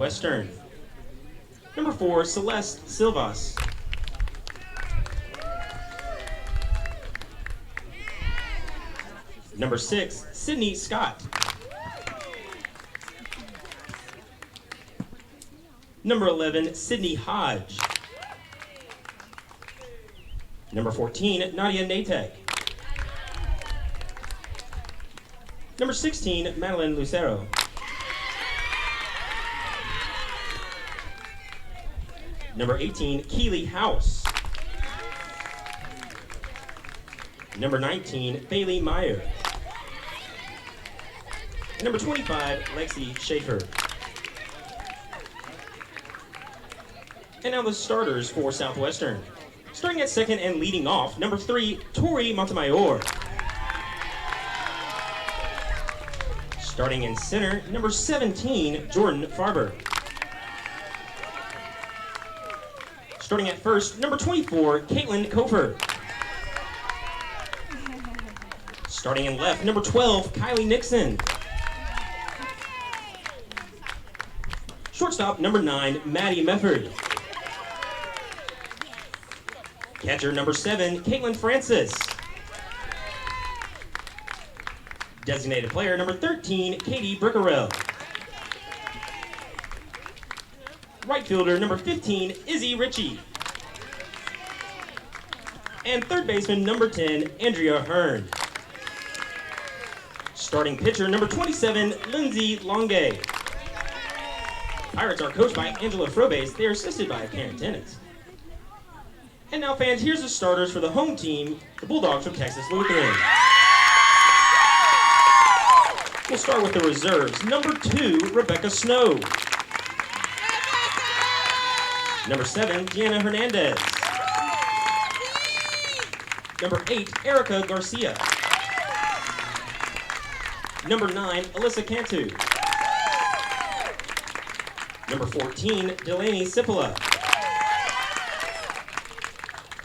Southwestern. Number 4, Celeste Silvas. Number 6, Sydney Scott. Number 11, Sydney Hodge. Number 14, Nadia Natek. Number 16, Madeline Lucero. Number 18, Keely House. Number 19, Bailey Meyer. And number 25, Lexi Schaefer. And now the starters for Southwestern. Starting at second and leading off, number 3, Tori Montemayor. Starting in center, number 17, Jordan Farber. Starting at first, number 24, Caitlin Kofer. Starting in left, number 12, Kylie Nixon. Shortstop, number 9, Maddie Mefford. Catcher, number 7, Caitlin Francis. Designated player, number 13, Katie Brickerell. Right fielder, number 15, Izzy Ritchie. And third baseman, number 10, Andrea Hearn. Starting pitcher, number 27, Lindsay Longe. Pirates are coached by Angela Frobase. They are assisted by Karen Tennant. And now, fans, here's the starters for the home team, the Bulldogs from Texas Lutheran. We'll start with the reserves. Number 2, Rebecca Snow. Number 7, Deanna Hernandez. Number 8, Erica Garcia. Number 9, Alyssa Cantu. Number 14, Delaney Cipolla.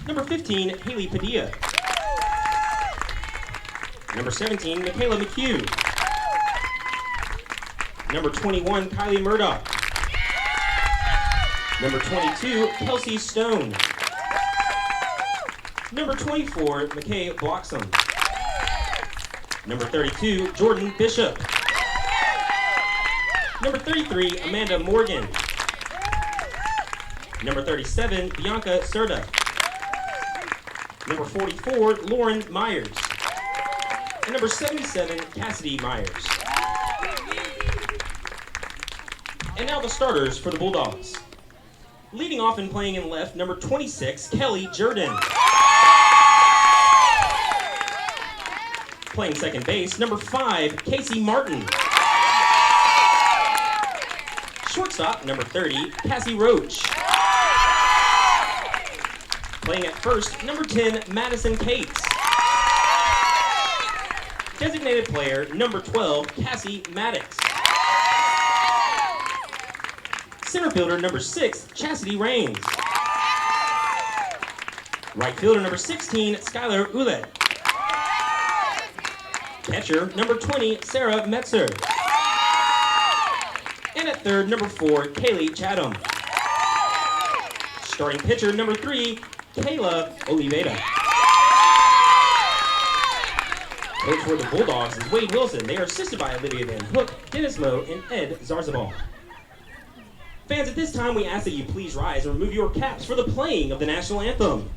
Number 15, Haley Padilla. Number 17, Michaela McHugh. Number 21, Kylie Murdoch. Number 22, Kelsey Stone. Number 24, McKay Bloxham. Number 32, Jordan Bishop. Number 33, Amanda Morgan. Number 37, Bianca Serta. Number 44, Lauren Myers. And number 77, Cassidy Myers. And now the starters for the Bulldogs. Leading off and playing in left, number 26, Kelly Jordan. Playing second base, number 5, Casey Martin. Shortstop, number 30, Cassie Roach. Playing at first, number 10, Madison Cates. Designated player, number 12, Cassie Maddox. Center fielder, number 6, Chastity Rains. Right fielder, number 16, Skylar Ouellette. Catcher, number 20, Sarah Metzer. And at third, number 4, Kaylee Chatham. Starting pitcher, number 3, Kayla Oliveira. Coach for the Bulldogs is Wade Wilson. They are assisted by Olivia Van Hook, Dennis Moe, and Ed Zarzabal. Fans, at this time, we ask that you please rise and remove your caps for the playing of the national anthem.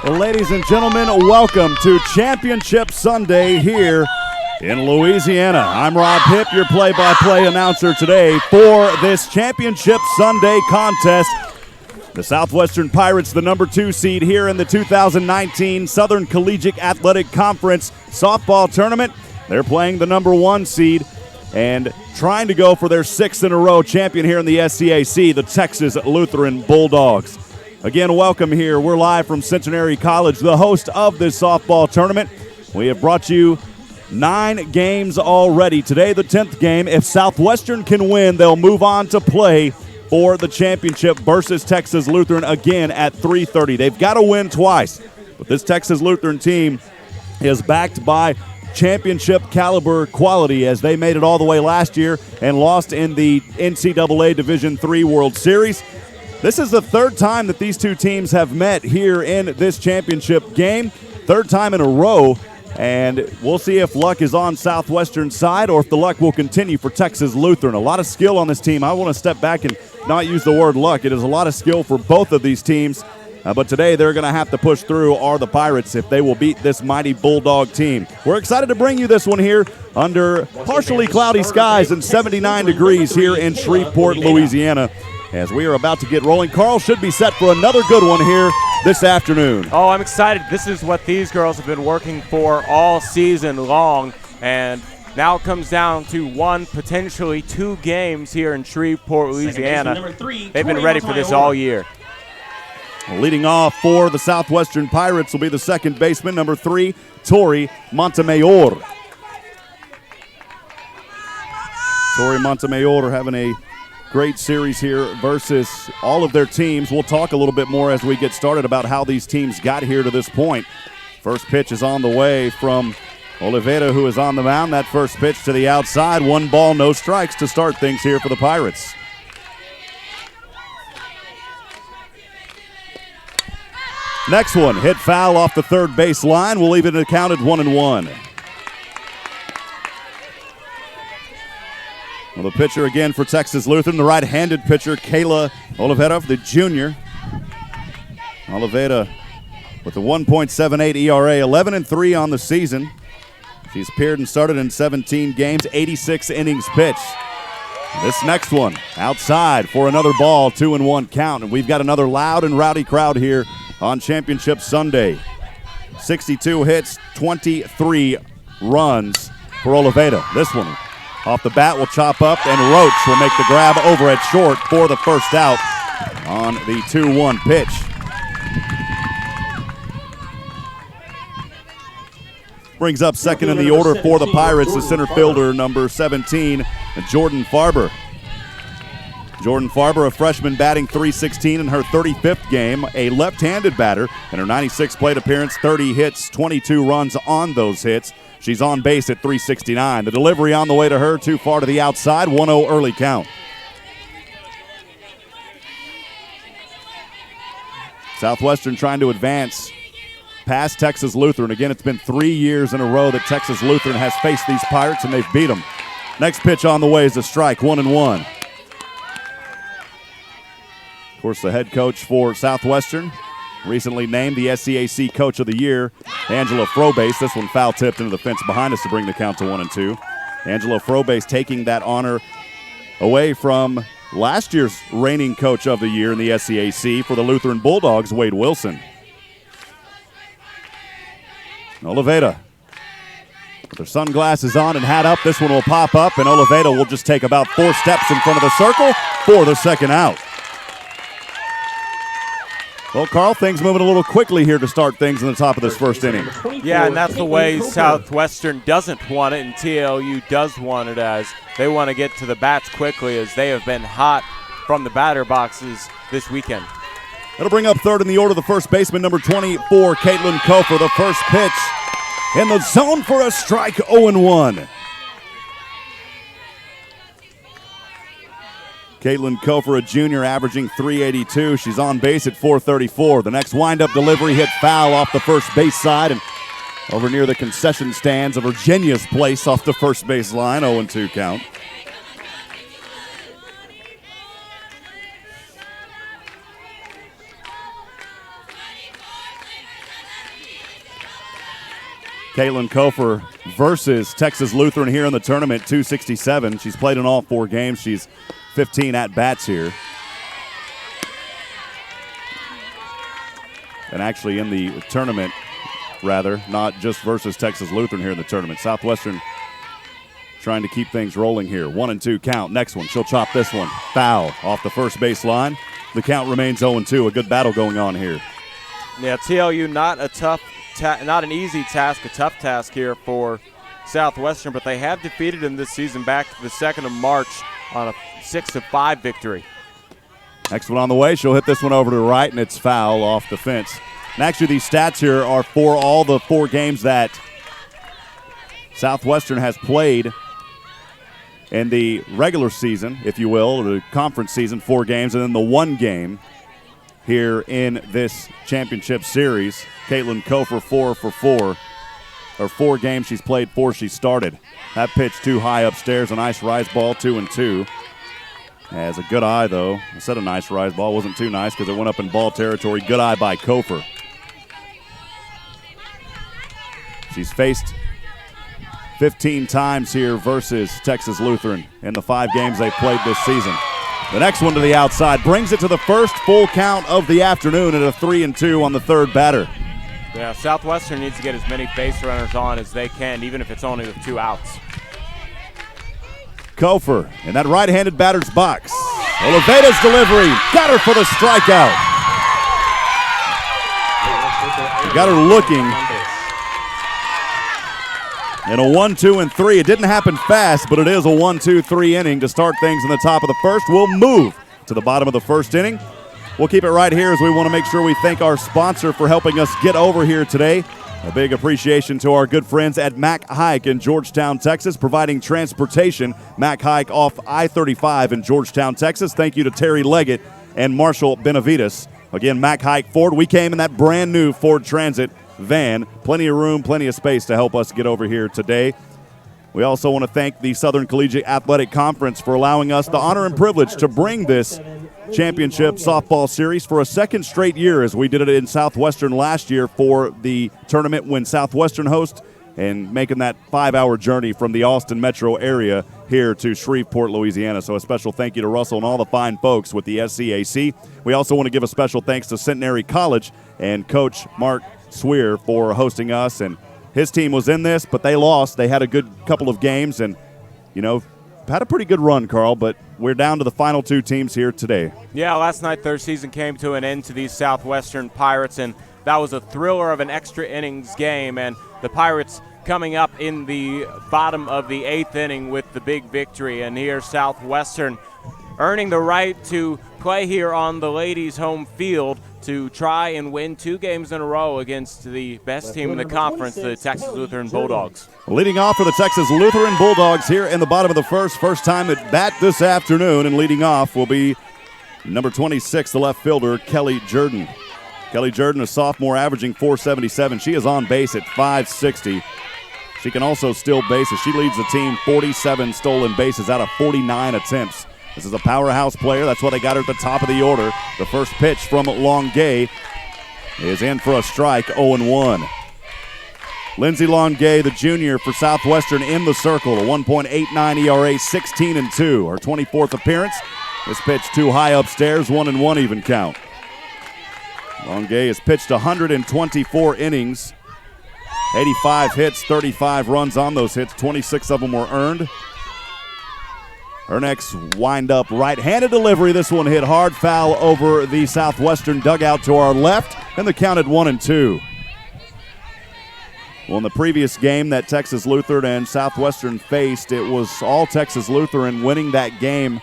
Well, ladies and gentlemen, welcome to Championship Sunday here in Louisiana. I'm Rob Hipp, your play-by-play announcer today for this Championship Sunday contest. The Southwestern Pirates, the number 2 seed here in the 2019 Southern Collegiate Athletic Conference softball tournament. They're playing the number 1 seed and trying to go for their 6th in a row champion here in the SCAC, the Texas Lutheran Bulldogs. Again, welcome here. We're live from Centenary College, the host of this softball tournament. We have brought you 9 games already. Today, the 10th game. If Southwestern can win, they'll move on to play for the championship versus Texas Lutheran again at 3:30. They've got to win twice, but this Texas Lutheran team is backed by championship caliber quality as they made it all the way last year and lost in the NCAA Division III World Series. This is the 3rd time that these two teams have met here in this championship game, 3rd time in a row, and we'll see if luck is on Southwestern's side or if the luck will continue for Texas Lutheran. A lot of skill on this team. I want to step back and not use the word luck. It is a lot of skill for both of these teams, but today they're going to have to push through are the Pirates if they will beat this mighty Bulldog team. We're excited to bring you this one here under partially cloudy skies and 79 degrees here in Shreveport, Louisiana. As we are about to get rolling, Carl should be set for another good one here this afternoon. Oh, I'm excited. This is what these girls have been working for all season long, and now it comes down to 1, potentially 2 games here in Shreveport, Louisiana. They've been ready for this all year. Leading off for the Southwestern Pirates will be the second baseman, number 3, Tori Montemayor. Tori Montemayor having a great series here versus all of their teams. We'll talk a little bit more as we get started about how these teams got here to this point. First pitch is on the way from Oliveira, who is on the mound. That first pitch to the outside. 1 ball, no strikes to start things here for the Pirates. Next one, hit foul off the third base line. We'll leave it accounted 1-1. Well, the pitcher again for Texas Lutheran, the right-handed pitcher, Kayla Oliveira, the junior. Oliveira with a 1.78 ERA, 11-3 on the season. She's appeared and started in 17 games, 86 innings pitched. This next one, outside for another ball, 2-1 count. And we've got another loud and rowdy crowd here on Championship Sunday. 62 hits, 23 runs for Oliveira. This one off the bat will chop up, and Roach will make the grab over at short for the first out on the 2-1 pitch. Brings up second in the order for the Pirates, the center fielder, number 17, Jordan Farber. Jordan Farber, a freshman batting .316 in her 35th game, a left-handed batter in her 96th plate appearance, 30 hits, 22 runs on those hits. She's on base at .369. The delivery on the way to her, too far to the outside, 1-0 early count. Southwestern trying to advance past Texas Lutheran. Again, it's been 3 years in a row that Texas Lutheran has faced these Pirates, and they've beat them. Next pitch on the way is a strike, 1-1. Of course, the head coach for Southwestern, recently named the SCAC Coach of the Year, Angela Frobase. This one foul tipped into the fence behind us to bring the count to 1-2. Angela Frobase taking that honor away from last year's reigning Coach of the Year in the SCAC for the Lutheran Bulldogs, Wade Wilson. Oliveira with her sunglasses on and hat up. This one will pop up, and Oliveira will just take about 4 steps in front of the circle for the second out. Well, Carl, things moving a little quickly here to start things in the top of this first inning. Yeah, and that's the way Southwestern doesn't want it, and TLU does want it, as they want to get to the bats quickly, as they have been hot from the batter boxes this weekend. That'll bring up third in the order, the first baseman, number 24, Caitlin Kofer. The first pitch in the zone for a strike, 0-1. Caitlin Kofer, a junior, averaging .382. She's on base at .434. The next windup delivery hit foul off the first base side and over near the concession stands of Virginia's place off the first base line, 0-2 count. Caitlin Kofer versus Texas Lutheran here in the tournament, 267. She's played in all 4 games. She's 15 at-bats here. And actually in the tournament, rather, not just versus Texas Lutheran here in the tournament. Southwestern trying to keep things rolling here. 1-2 count. Next one, she'll chop this one. Foul off the first base line. The count remains 0-2. A good battle going on here. Yeah, TLU not an easy task, a tough task here for Southwestern, but they have defeated them this season back to the 2nd of March on a 6-5 victory. Next one on the way. She'll hit this one over to the right, and it's foul off the fence. And actually, these stats here are for all the 4 games that Southwestern has played in the regular season, if you will, or the conference season, 4 games, and then the 1 game here in this championship series. Caitlin Kofer 4 for 4. Or 4 games she's played, 4 she started. That pitch too high upstairs, a nice rise ball, 2-2. Has a good eye, though. I said a nice rise ball. Wasn't too nice because it went up in ball territory. Good eye by Kofer. She's faced 15 times here versus Texas Lutheran in the 5 games they've played this season. The next one to the outside brings it to the first full count of the afternoon at a 3-2 on the 3rd batter. Yeah, Southwestern needs to get as many base runners on as they can, even if it's only with 2 outs. Kofer in that right-handed batter's box. Oliveda's delivery. Got her for the strikeout. Got her looking. In a 1-2-3. It didn't happen fast, but it is a 1-2-3 inning to start things in the top of the first. We'll move to the bottom of the first inning. We'll keep it right here as we want to make sure we thank our sponsor for helping us get over here today. A big appreciation to our good friends at Mac Hike in Georgetown, Texas, providing transportation. Mac Hike off I-35 in Georgetown, Texas. Thank you to Terry Leggett and Marshall Benavides. Again, Mac Hike Ford. We came in that brand new Ford Transit van. Plenty of room, plenty of space to help us get over here today. We also want to thank the Southern Collegiate Athletic Conference for allowing us the honor and privilege to bring this championship softball series for a 2nd straight year, as we did it in Southwestern last year for the tournament when Southwestern host, and making that 5-hour journey from the Austin metro area here to Shreveport, Louisiana. So a special thank you to Russell and all the fine folks with the SCAC. We also want to give a special thanks to Centenary College and Coach Mark Swear for hosting us. And his team was in this, but they lost. They had a good couple of games and, had a pretty good run, Carl, but we're down to the final 2 teams here today. Yeah, last night their season came to an end to these Southwestern Pirates, and that was a thriller of an extra innings game, and the Pirates coming up in the bottom of the 8th inning with the big victory. And here Southwestern earning the right to play here on the ladies' home field to try and win 2 games in a row against the best team in the conference, the Texas Lutheran Bulldogs. Leading off for the Texas Lutheran Bulldogs here in the bottom of the first time at bat this afternoon, and leading off will be number 26, the left fielder, Kelly Jordan. Kelly Jordan, a sophomore, averaging .477. She is on base at .560. She can also steal bases. She leads the team 47 stolen bases out of 49 attempts. This is a powerhouse player. That's why they got her at the top of the order. The first pitch from Longay is in for a strike, 0-1. Lindsey Longay, the junior for Southwestern, in the circle, a 1.89 ERA, 16-2. Her 24th appearance. This pitch too high upstairs, 1-1 even count. Longay has pitched 124 innings, 85 hits, 35 runs on those hits. 26 of them were earned. Her next wind-up right-handed delivery. This one hit hard, foul over the Southwestern dugout to our left, and the count at 1-2. Well, in the previous game that Texas Lutheran and Southwestern faced, it was all Texas Lutheran winning that game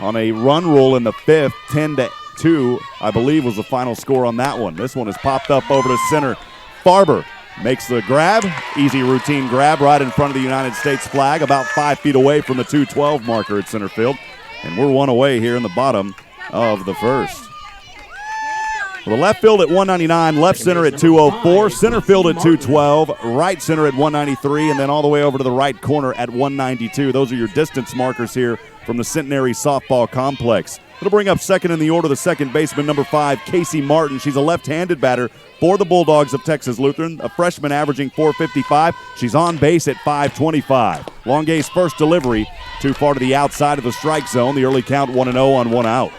on a run rule in the 5th, 10-2, I believe was the final score on that one. This one has popped up over to center. Farber makes the grab, easy routine grab right in front of the United States flag, about 5 feet away from the 212 marker at center field. And we're 1 away here in the bottom of the first. Well, the left field at 199, left center at 204, center field at 212, right center at 193, and then all the way over to the right corner at 192. Those are your distance markers here from the Centenary Softball Complex. It'll bring up second in the order the second baseman, number 5, Casey Martin. She's a left-handed batter for the Bulldogs of Texas Lutheran, a freshman averaging .455. She's on base at .525. Longay's first delivery, too far to the outside of the strike zone. The early count 1-0 on 1 out.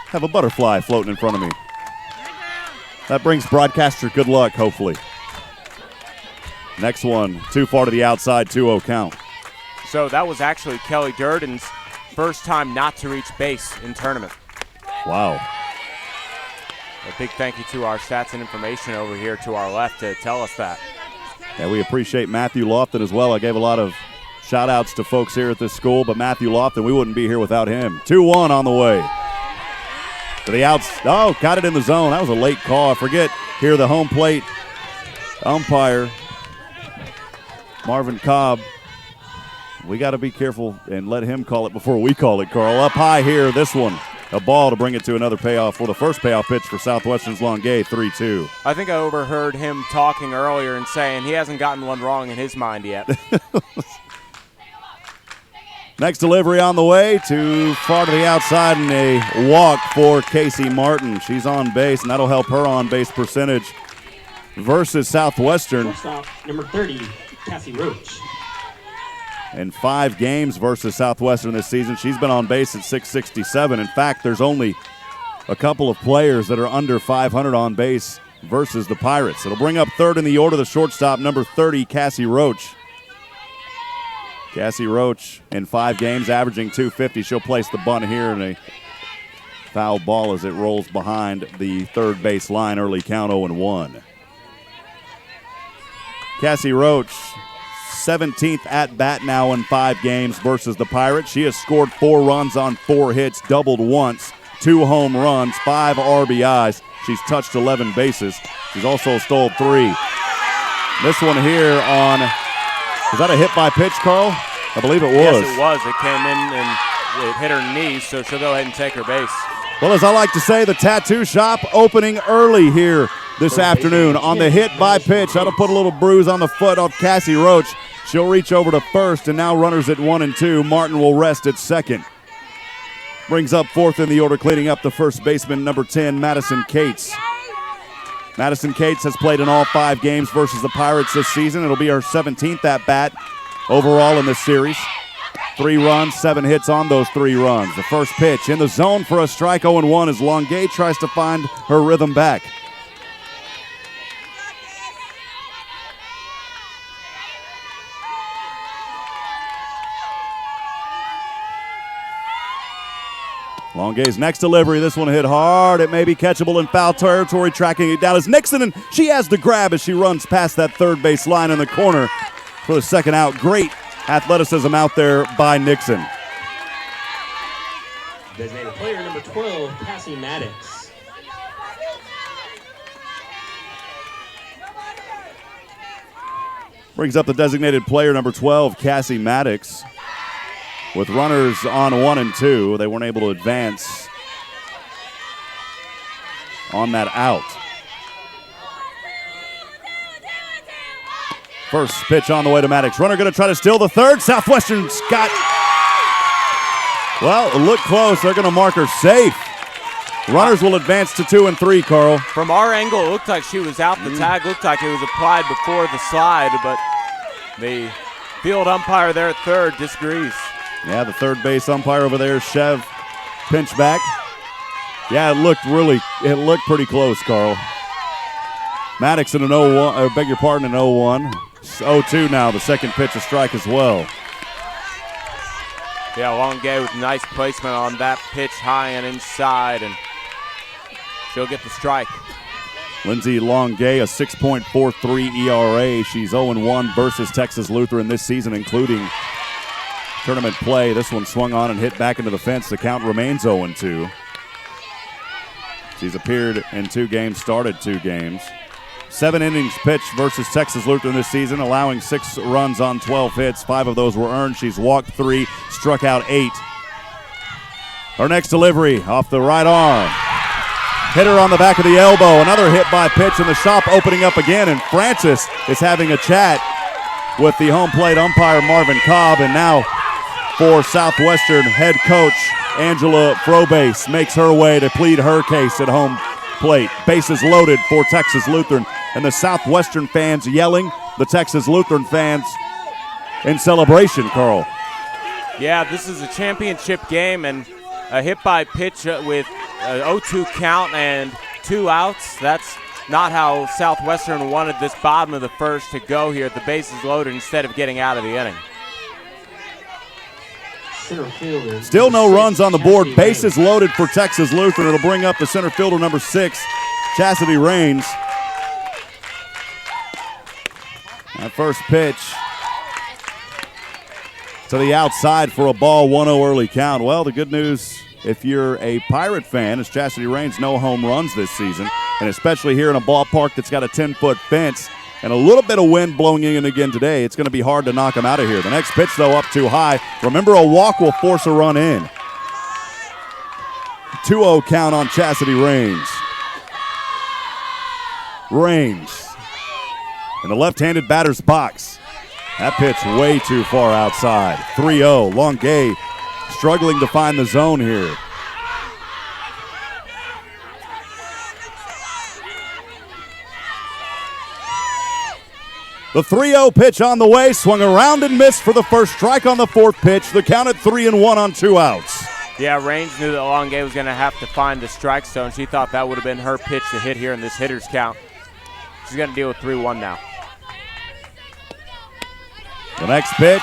Have a butterfly floating in front of me. That brings broadcaster good luck, hopefully. Next one, too far to the outside, 2-0 count. So that was actually Kelly Durden's first time not to reach base in tournament. Wow. A big thank you to our stats and information over here to our left to tell us that. Yeah, we appreciate Matthew Lofton as well. I gave a lot of shout-outs to folks here at this school, but Matthew Lofton, we wouldn't be here without him. 2-1 on the way. To the outs. Oh, got it in the zone. That was a late call. I forget here the home plate umpire, Marvin Cobb. We got to be careful and let him call it before we call it, Carl. Up high here, this one. A ball to bring it to another payoff for the first payoff pitch for Southwestern's Longay, 3-2. I think I overheard him talking earlier and saying he hasn't gotten one wrong in his mind yet. Next delivery on the way, too far to the outside, and a walk for Casey Martin. She's on base, and that'll help her on-base percentage versus Southwestern. Shortstop, number 30, Cassie Roach. In 5 games versus Southwestern this season, she's been on base at .667. In fact, there's only a couple of players that are under .500 on base versus the Pirates. It'll bring up third in the order, the shortstop, number 30, Cassie Roach. Cassie Roach in 5 games averaging .250. She'll place the bunt here in a foul ball as it rolls behind the third base line. Early count 0-1. Cassie Roach, 17th at bat now in 5 games versus the Pirates. She has scored 4 runs on 4 hits, doubled once, 2 home runs, 5 RBIs. She's touched 11 bases. She's also stole 3. This one here on... Was that a hit by pitch, Carl? I believe it was. Yes, it was. It came in and it hit her knee, so she'll go ahead and take her base. Well, as I like to say, the tattoo shop opening early here this afternoon on the hit by pitch. That'll put a little bruise on the foot of Cassie Roach. She'll reach over to first, and now runners at 1 and 2. Martin will rest at second. Brings up fourth in the order, cleaning up the first baseman, number 10, Madison Cates. Madison Cates has played in all 5 games versus the Pirates this season. It'll be her 17th at-bat overall in this series. 3 runs, 7 hits on those 3 runs. The first pitch in the zone for a strike, 0-1 as Longay tries to find her rhythm back. Longay's next delivery, this one hit hard. It may be catchable in foul territory, tracking it down as Nixon, and she has the grab as she runs past that third base line in the corner for the second out. Great athleticism out there by Nixon. Designated player number 12, Cassie Maddox. Brings up the designated player number 12, Cassie Maddox. With runners on 1 and 2, they weren't able to advance on that out. First pitch on the way to Maddox. Runner going to try to steal the third. Southwestern's got, well, it looked close. They're going to mark her safe. Runners will advance to 2 and 3, Carl. From our angle, it looked like she was out. The tag looked like it was applied before the slide, but the field umpire there at third disagrees. Yeah, the third base umpire over there, Chev, pinch back. Yeah, it looked pretty close, Carl. Maddox in an 0-1, beg your pardon, an 0-1. 0-2 now, the second pitch, a strike as well. Yeah, Longay with nice placement on that pitch, high and inside, and she'll get the strike. Lindsay Longay, a 6.43 ERA. She's 0-1 versus Texas Lutheran this season, including tournament play. This one swung on and hit back into the fence. The count remains 0-2. She's appeared in 2 games, started 2 games. 7 innings pitched versus Texas Lutheran this season, allowing 6 runs on 12 hits. 5 of those were earned. She's walked 3, struck out 8. Her next delivery off the right arm. Hit her on the back of the elbow. Another hit by pitch, and the shop opening up again, and Francis is having a chat with the home plate umpire Marvin Cobb, and now for Southwestern head coach Angela Frobase makes her way to plead her case at home plate. Bases loaded for Texas Lutheran, and the Southwestern fans yelling, the Texas Lutheran fans in celebration, Carl. Yeah, this is a championship game, and a hit by pitch with an 0-2 count and 2 outs. That's not how Southwestern wanted this bottom of the first to go here. The bases loaded instead of getting out of the inning. Still no runs on the board. Bases loaded for Texas Lutheran. It'll bring up the center fielder, number 6, Chastity Rains. That first pitch to the outside for a ball, 1-0 early count. Well, the good news, if you're a Pirate fan, is Chastity Rains no home runs this season, and especially here in a ballpark that's got a 10-foot fence and a little bit of wind blowing in again today, it's going to be hard to knock him out of here. The next pitch, though, up too high. Remember, a walk will force a run in. 2-0 count on Chastity Rains. Rains in the left-handed batter's box. That pitch way too far outside. 3-0. Longuet struggling to find the zone here. The 3-0 pitch on the way, swung around and missed for the first strike on the fourth pitch. The count at 3-1 on 2 outs. Yeah, Raines knew that Longuet was going to have to find the strike zone. She thought that would have been her pitch to hit here in this hitter's count. She's going to deal with 3-1 now. The next pitch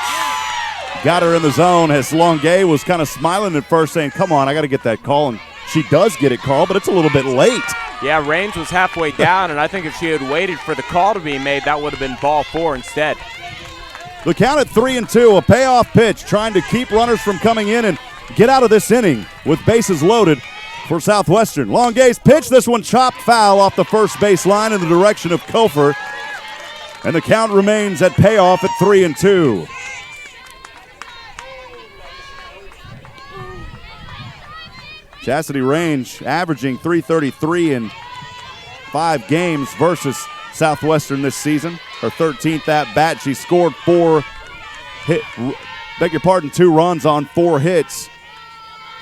got her in the zone as Longuet was kind of smiling at first, saying, come on, I got to get that call. And she does get it, Carl, but it's a little bit late. Yeah, Raines was halfway down, and I think if she had waited for the call to be made, that would have been ball 4 instead. The count at 3-2, a payoff pitch, trying to keep runners from coming in and get out of this inning with bases loaded for Southwestern. Longuet's pitch, this one chopped foul off the first base line in the direction of Kofer. And the count remains at payoff at 3-2. Chastity Rains averaging .333 in 5 games versus Southwestern this season. Her 13th at bat. She scored 2 runs on 4 hits.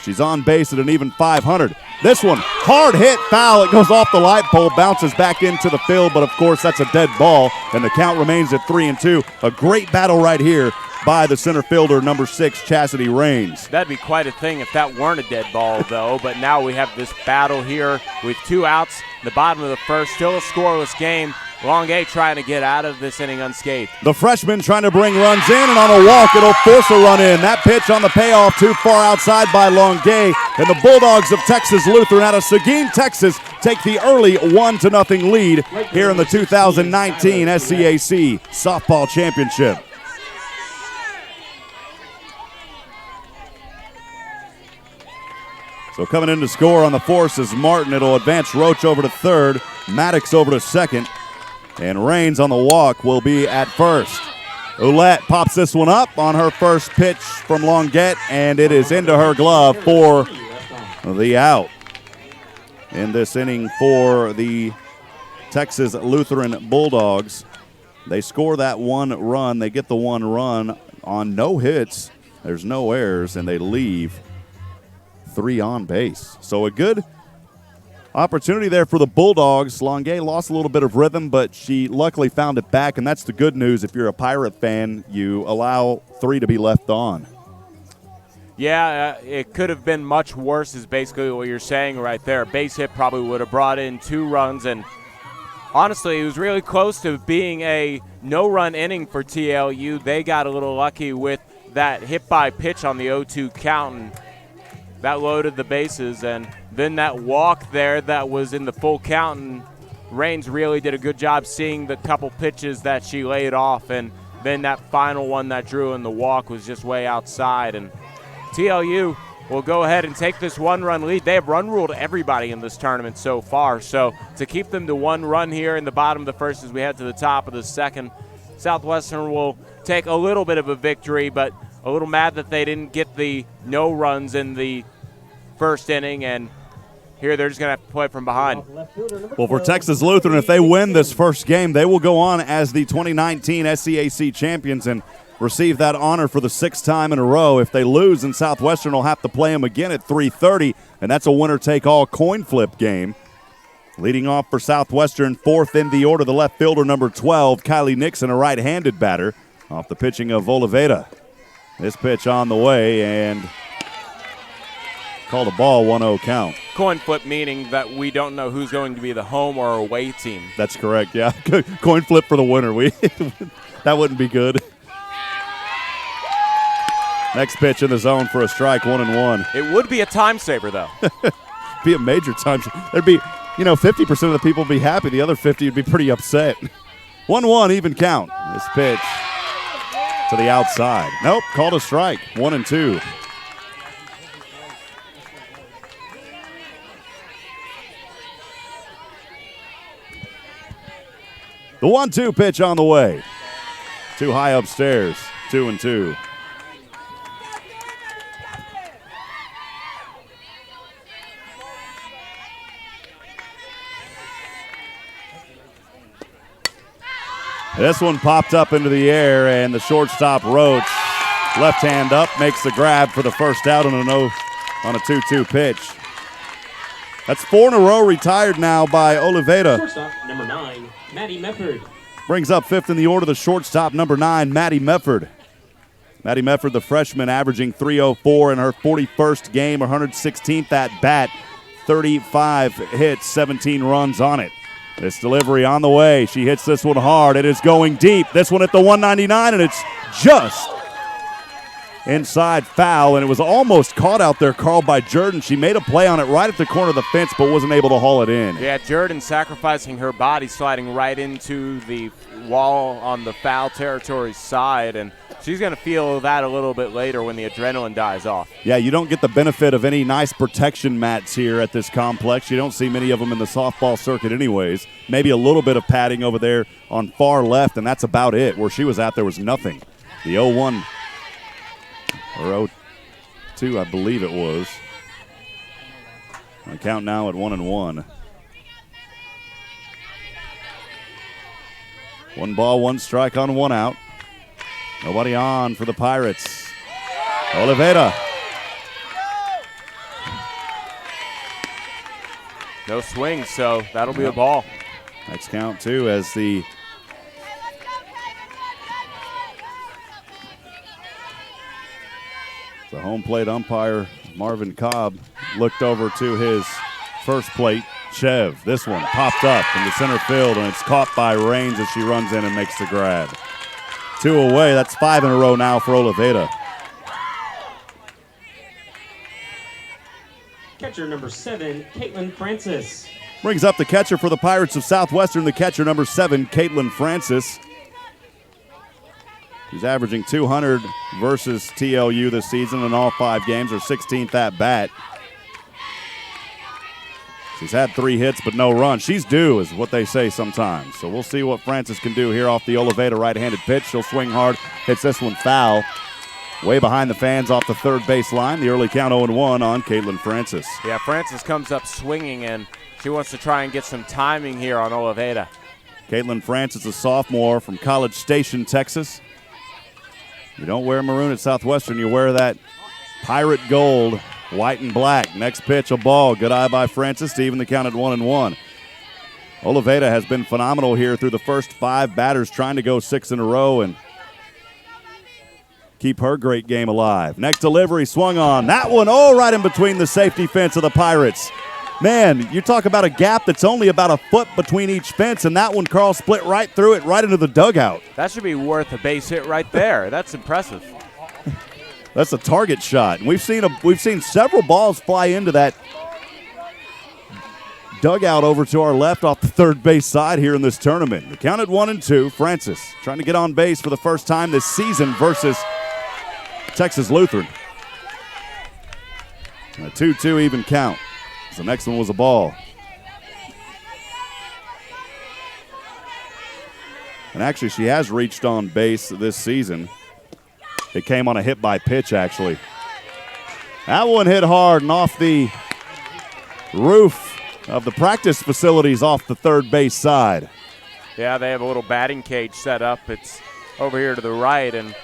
She's on base at an even .500. This one, hard hit, foul. It goes off the light pole, bounces back into the field, but of course that's a dead ball, and the count remains at 3-2. A great battle right here by the center fielder, number 6, Chastity Rains. That'd be quite a thing if that weren't a dead ball, though. But now we have this battle here with 2 outs, the bottom of the first, still a scoreless game. Longuet trying to get out of this inning unscathed. The freshman trying to bring runs in, and on a walk, it'll force a run in. That pitch on the payoff too far outside by Longuet, and the Bulldogs of Texas Lutheran out of Seguin, Texas, take the early 1-0 lead here in the 2019 SCAC Softball Championship. So coming in to score on the force is Martin. It'll advance Roach over to third, Maddox over to second, and Rains on the walk will be at first. Ouellette pops this one up on her first pitch from Longuet, and it is into her glove for the out. In this inning for the Texas Lutheran Bulldogs, they score that 1 run. They get the 1 run on no hits. There's no errors, and they leave 3 on base. So a good opportunity there for the Bulldogs. Longuet lost a little bit of rhythm, but she luckily found it back, and that's the good news. If you're a Pirate fan, you allow 3 to be left on. Yeah, it could have been much worse is basically what you're saying right there. A base hit probably would have brought in 2 runs, and honestly, it was really close to being a no-run inning for TLU. They got a little lucky with that hit by pitch on the 0-2 count, and that loaded the bases, and then that walk there that was in the full count, and Rains really did a good job seeing the couple pitches that she laid off, and then that final one that drew in the walk was just way outside, and TLU will go ahead and take this 1-run lead. They have run ruled everybody in this tournament so far, so to keep them to 1 run here in the bottom of the first as we head to the top of the second, Southwestern will take a little bit of a victory, but a little mad that they didn't get the no runs in the first inning, and here they're just going to have to play from behind. Well, for Texas Lutheran, if they win this first game, they will go on as the 2019 SCAC champions and receive that honor for the 6th time in a row. If they lose, then Southwestern will have to play them again at 3:30, and that's a winner-take-all coin flip game. Leading off for Southwestern, 4th in the order, the left fielder, number 12, Kylie Nixon, a right-handed batter, off the pitching of Oliveda. This pitch on the way, and called a ball, 1-0 count. Coin flip meaning that we don't know who's going to be the home or away team. That's correct, yeah. Coin flip for the winner. That wouldn't be good. Next pitch in the zone for a strike, 1-1. It would be a time saver, though. Be a major time. There'd be, 50% of the people would be happy. The other 50 would be pretty upset. 1-1, even count. This pitch to the outside. Nope, called a strike, 1-2. The 1-2 pitch on the way. Too high upstairs, 2-2. This one popped up into the air, and the shortstop, Roach, left hand up, makes the grab for the first out on a 2-2 pitch. That's 4 in a row retired now by Oliveda. Shortstop, number 9, Maddie Mefford. Brings up 5th in the order, the shortstop, number 9, Maddie Mefford. Maddie Mefford, the freshman, averaging .304 in her 41st game, her 116th at bat, 35 hits, 17 runs on it. This delivery on the way. She hits this one hard. It is going deep. This one at the 199, and it's just inside foul, and it was almost caught out there, Carl, by Jordan. She made a play on it right at the corner of the fence, but wasn't able to haul it in. Yeah, Jordan sacrificing her body, sliding right into the wall on the foul territory side, and she's going to feel that a little bit later when the adrenaline dies off. Yeah, you don't get the benefit of any nice protection mats here at this complex. You don't see many of them in the softball circuit anyways. Maybe a little bit of padding over there on far left, and that's about it. Where she was at, there was nothing. The 0-1 or 0-2, I believe it was. I count now at 1-1. 1 ball, 1 strike on 1 out. Nobody on for the Pirates. Oliveda. No swing, so that'll be a ball. Next count, too, as the home plate umpire, Marvin Cobb, looked over to his first plate, Chev. This one popped up in the center field, and it's caught by Raines as she runs in and makes the grab. 2 away. That's 5 in a row now for Oliveda. Catcher number 7, Caitlin Francis. Brings up the catcher for the Pirates of Southwestern, the catcher number 7, Caitlin Francis. She's averaging 200 versus TLU this season in all 5 games, her 16th at bat. She's had 3 hits but no runs. She's due, is what they say sometimes. So we'll see what Francis can do here off the Oliveda right-handed pitch. She'll swing hard, hits this one foul. Way behind the fans off the third base line. The early count 0-1 on Caitlin Francis. Yeah, Francis comes up swinging, and she wants to try and get some timing here on Oliveda. Caitlin Francis, a sophomore from College Station, Texas. You don't wear maroon at Southwestern, you wear that pirate gold, white and black. Next pitch, a ball. Good eye by Francis to even the count at 1-1. Oliveda has been phenomenal here through the first 5 batters, trying to go 6 in a row and keep her great game alive. Next delivery, swung on. That one, right in between the safety fence of the Pirates. Man, you talk about a gap that's only about a foot between each fence, and that one, Carl, split right through it, right into the dugout. That should be worth a base hit right there. That's impressive. That's a target shot. And we've seen several balls fly into that dugout over to our left off the third base side here in this tournament. The count at 1-2. Francis trying to get on base for the first time this season versus Texas Lutheran. A 2-2 even count. The next one was a ball. And actually, she has reached on base this season. It came on a hit by pitch, actually. That one hit hard and off the roof of the practice facilities off the third base side. Yeah, they have a little batting cage set up. It's over here to the right, and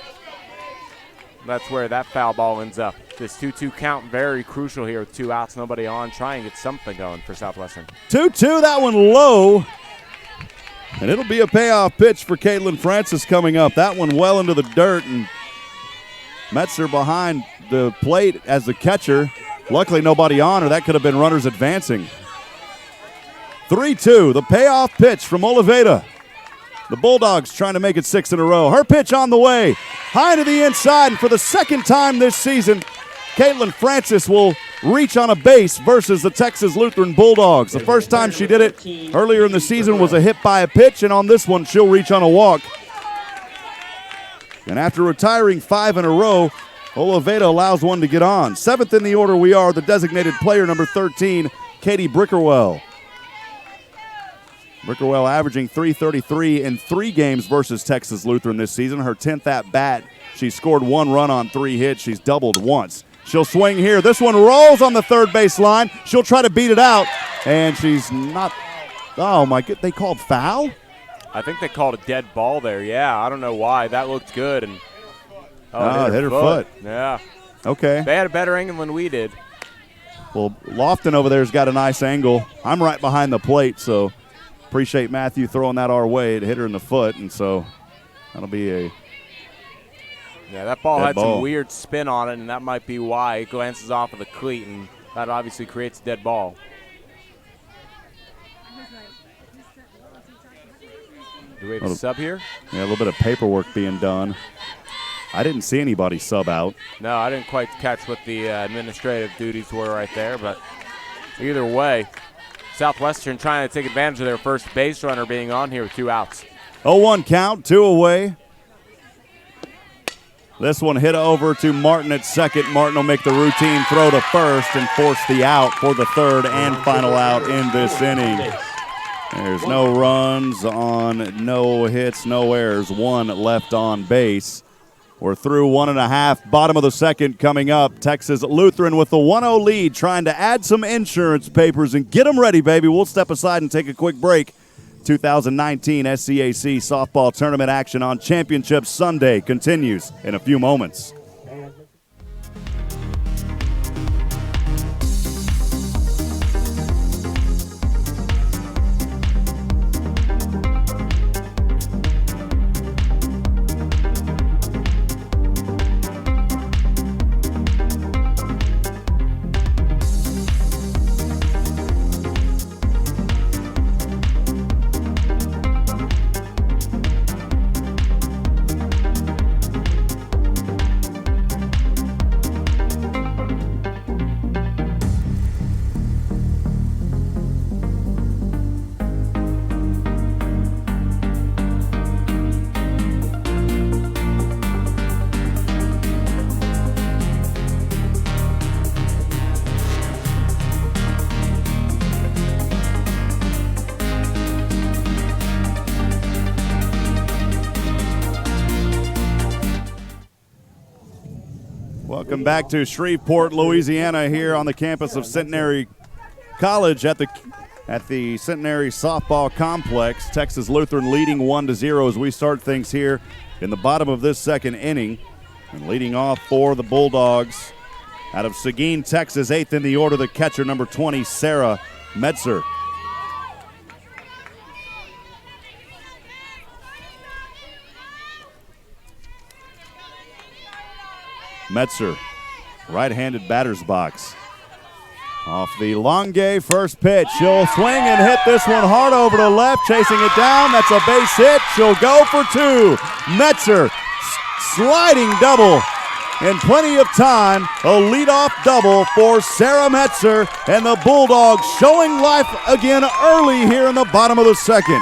that's where that foul ball ends up. This 2-2 count, very crucial here with 2 outs, nobody on. Try and get something going for Southwestern. 2-2, that one low. And it'll be a payoff pitch for Caitlin Francis coming up. That one well into the dirt, and Metzer behind the plate as the catcher. Luckily nobody on, or that could have been runners advancing. 3-2, the payoff pitch from Oliveda. The Bulldogs trying to make it 6 in a row. Her pitch on the way, high to the inside, and for the second time this season, Caitlin Francis will reach on a base versus the Texas Lutheran Bulldogs. The first time she did it earlier in the season was a hit by a pitch, and on this one she'll reach on a walk. And after retiring 5 in a row, Oliveda allows one to get on. 7th in the order we are, the designated player number 13, Katie Brickerwell. Brickerwell averaging .333 in 3 games versus Texas Lutheran this season. Her 10th at bat, she scored 1 run on 3 hits. She's doubled once. She'll swing here. This one rolls on the third base line. She'll try to beat it out, and she's not. Oh, my God. They called foul? I think they called a dead ball there. Yeah, I don't know why. That looked good. And it hit her foot. Yeah. Okay. They had a better angle than we did. Well, Lofton over there's got a nice angle. I'm right behind the plate, so appreciate Matthew throwing that our way. It hit her in the foot, and so that'll be a Yeah, that ball had some weird spin on it, and that might be why it glances off of the cleat, and that obviously creates a dead ball. Do we have a sub here? Yeah, a little bit of paperwork being done. I didn't see anybody sub out. No, I didn't quite catch what the administrative duties were right there, but either way, Southwestern trying to take advantage of their first base runner being on here with 2 outs. 0-1 count, 2 away. This one hit over to Martin at second. Martin will make the routine throw to first and force the out for the third and final out in this inning. There's no runs on, no hits, no errors. 1 left on base. We're through 1.5. Bottom of the second coming up. Texas Lutheran with the 1-0 lead, trying to add some insurance papers and get them ready, baby. We'll step aside and take a quick break. 2019 SCAC softball tournament action on Championship Sunday continues in a few moments. Welcome back to Shreveport, Louisiana, here on the campus of Centenary College at the Centenary Softball Complex. Texas Lutheran leading 1-0 as we start things here in the bottom of this second inning. And leading off for the Bulldogs out of Seguin, Texas, 8th in the order, the catcher, number 20, Sarah Metzer. Metzer, right-handed batter's box. Off the Longue first pitch. She'll swing and hit this one hard over to left, chasing it down. That's a base hit. She'll go for 2. Metzer, sliding double in plenty of time. A leadoff double for Sarah Metzer, and the Bulldogs showing life again early here in the bottom of the second.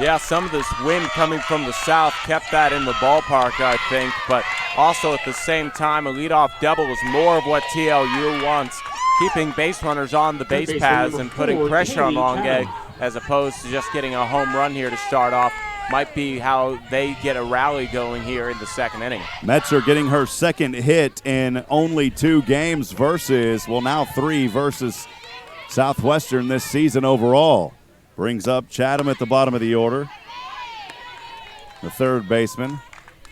Yeah, some of this wind coming from the south kept that in the ballpark, I think, but also at the same time, a leadoff double is more of what TLU wants, keeping base runners on the base paths and putting pressure on Longue as opposed to just getting a home run here to start off. Might be how they get a rally going here in the second inning. Metzer getting her second hit in only 2 games versus, well, now 3 versus Southwestern this season overall. Brings up Chatham at the bottom of the order. The third baseman.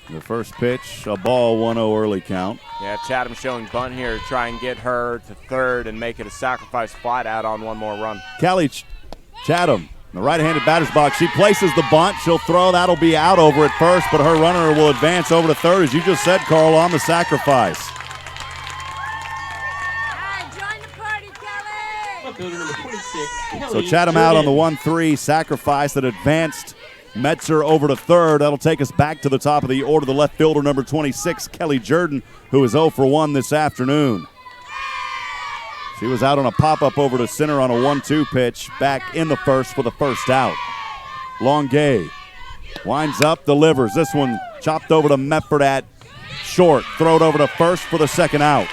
The first pitch, a ball, 1-0 early count. Yeah, Chatham showing bunt here to try and get her to third and make it a sacrifice fly out on one more run. Callie Chatham, in the right-handed batter's box. She places the bunt. She'll throw. That'll be out over at first, but her runner will advance over to third, as you just said, Carl, on the sacrifice. Join the party, Kelly! Number 26, So Chatham out on the 1-3 sacrifice that advanced Metzer over to third. That'll take us back to the top of the order. The left fielder, number 26, Kelly Jordan, who is 0 for 1 this afternoon. She was out on a pop-up over to center on a 1-2 pitch, back in the first for the first out. Longuet winds up, delivers. This one chopped over to Mefford at short. Throw it over to first for the second out.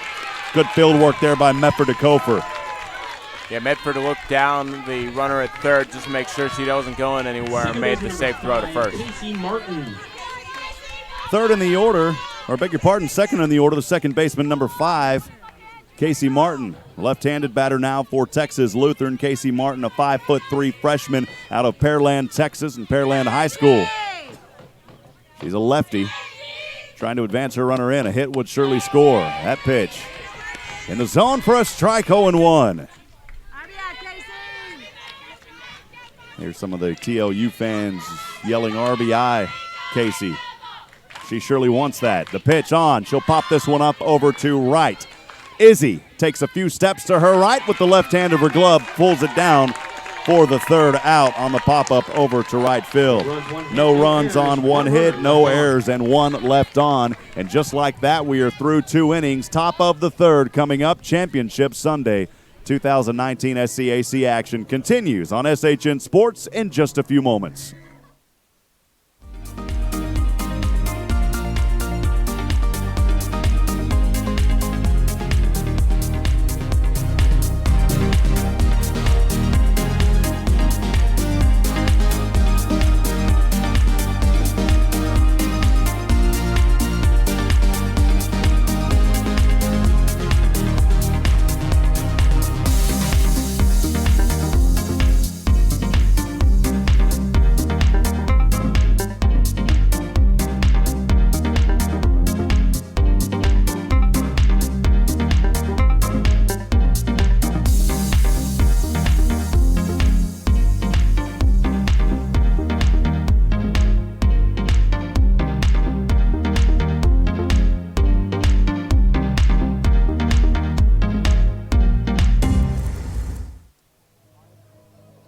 Good field work there by Mefford to Kofer. Yeah, Medford looked down the runner at third just to make sure she wasn't going anywhere and made the safe throw to first. Third in the order, or beg your pardon, second in the order, the second baseman, number 5, Casey Martin. Left-handed batter now for Texas Lutheran. Casey Martin, a 5'3" freshman out of Pearland, Texas, and Pearland High School. She's a lefty, trying to advance her runner in. A hit would surely score. That pitch in the zone for a strike, 0-1. Here's some of the TLU fans yelling RBI, Casey. She surely wants that. The pitch on. She'll pop this one up over to right. Izzy takes a few steps to her right with the left hand of her glove, pulls it down for the third out on the pop-up over to right field. No runs on one hit, no errors, and one left on. And just like that, we are through 2 innings. Top of the third coming up, Championship Sunday. 2019 SCAC action continues on SHN Sports in just a few moments.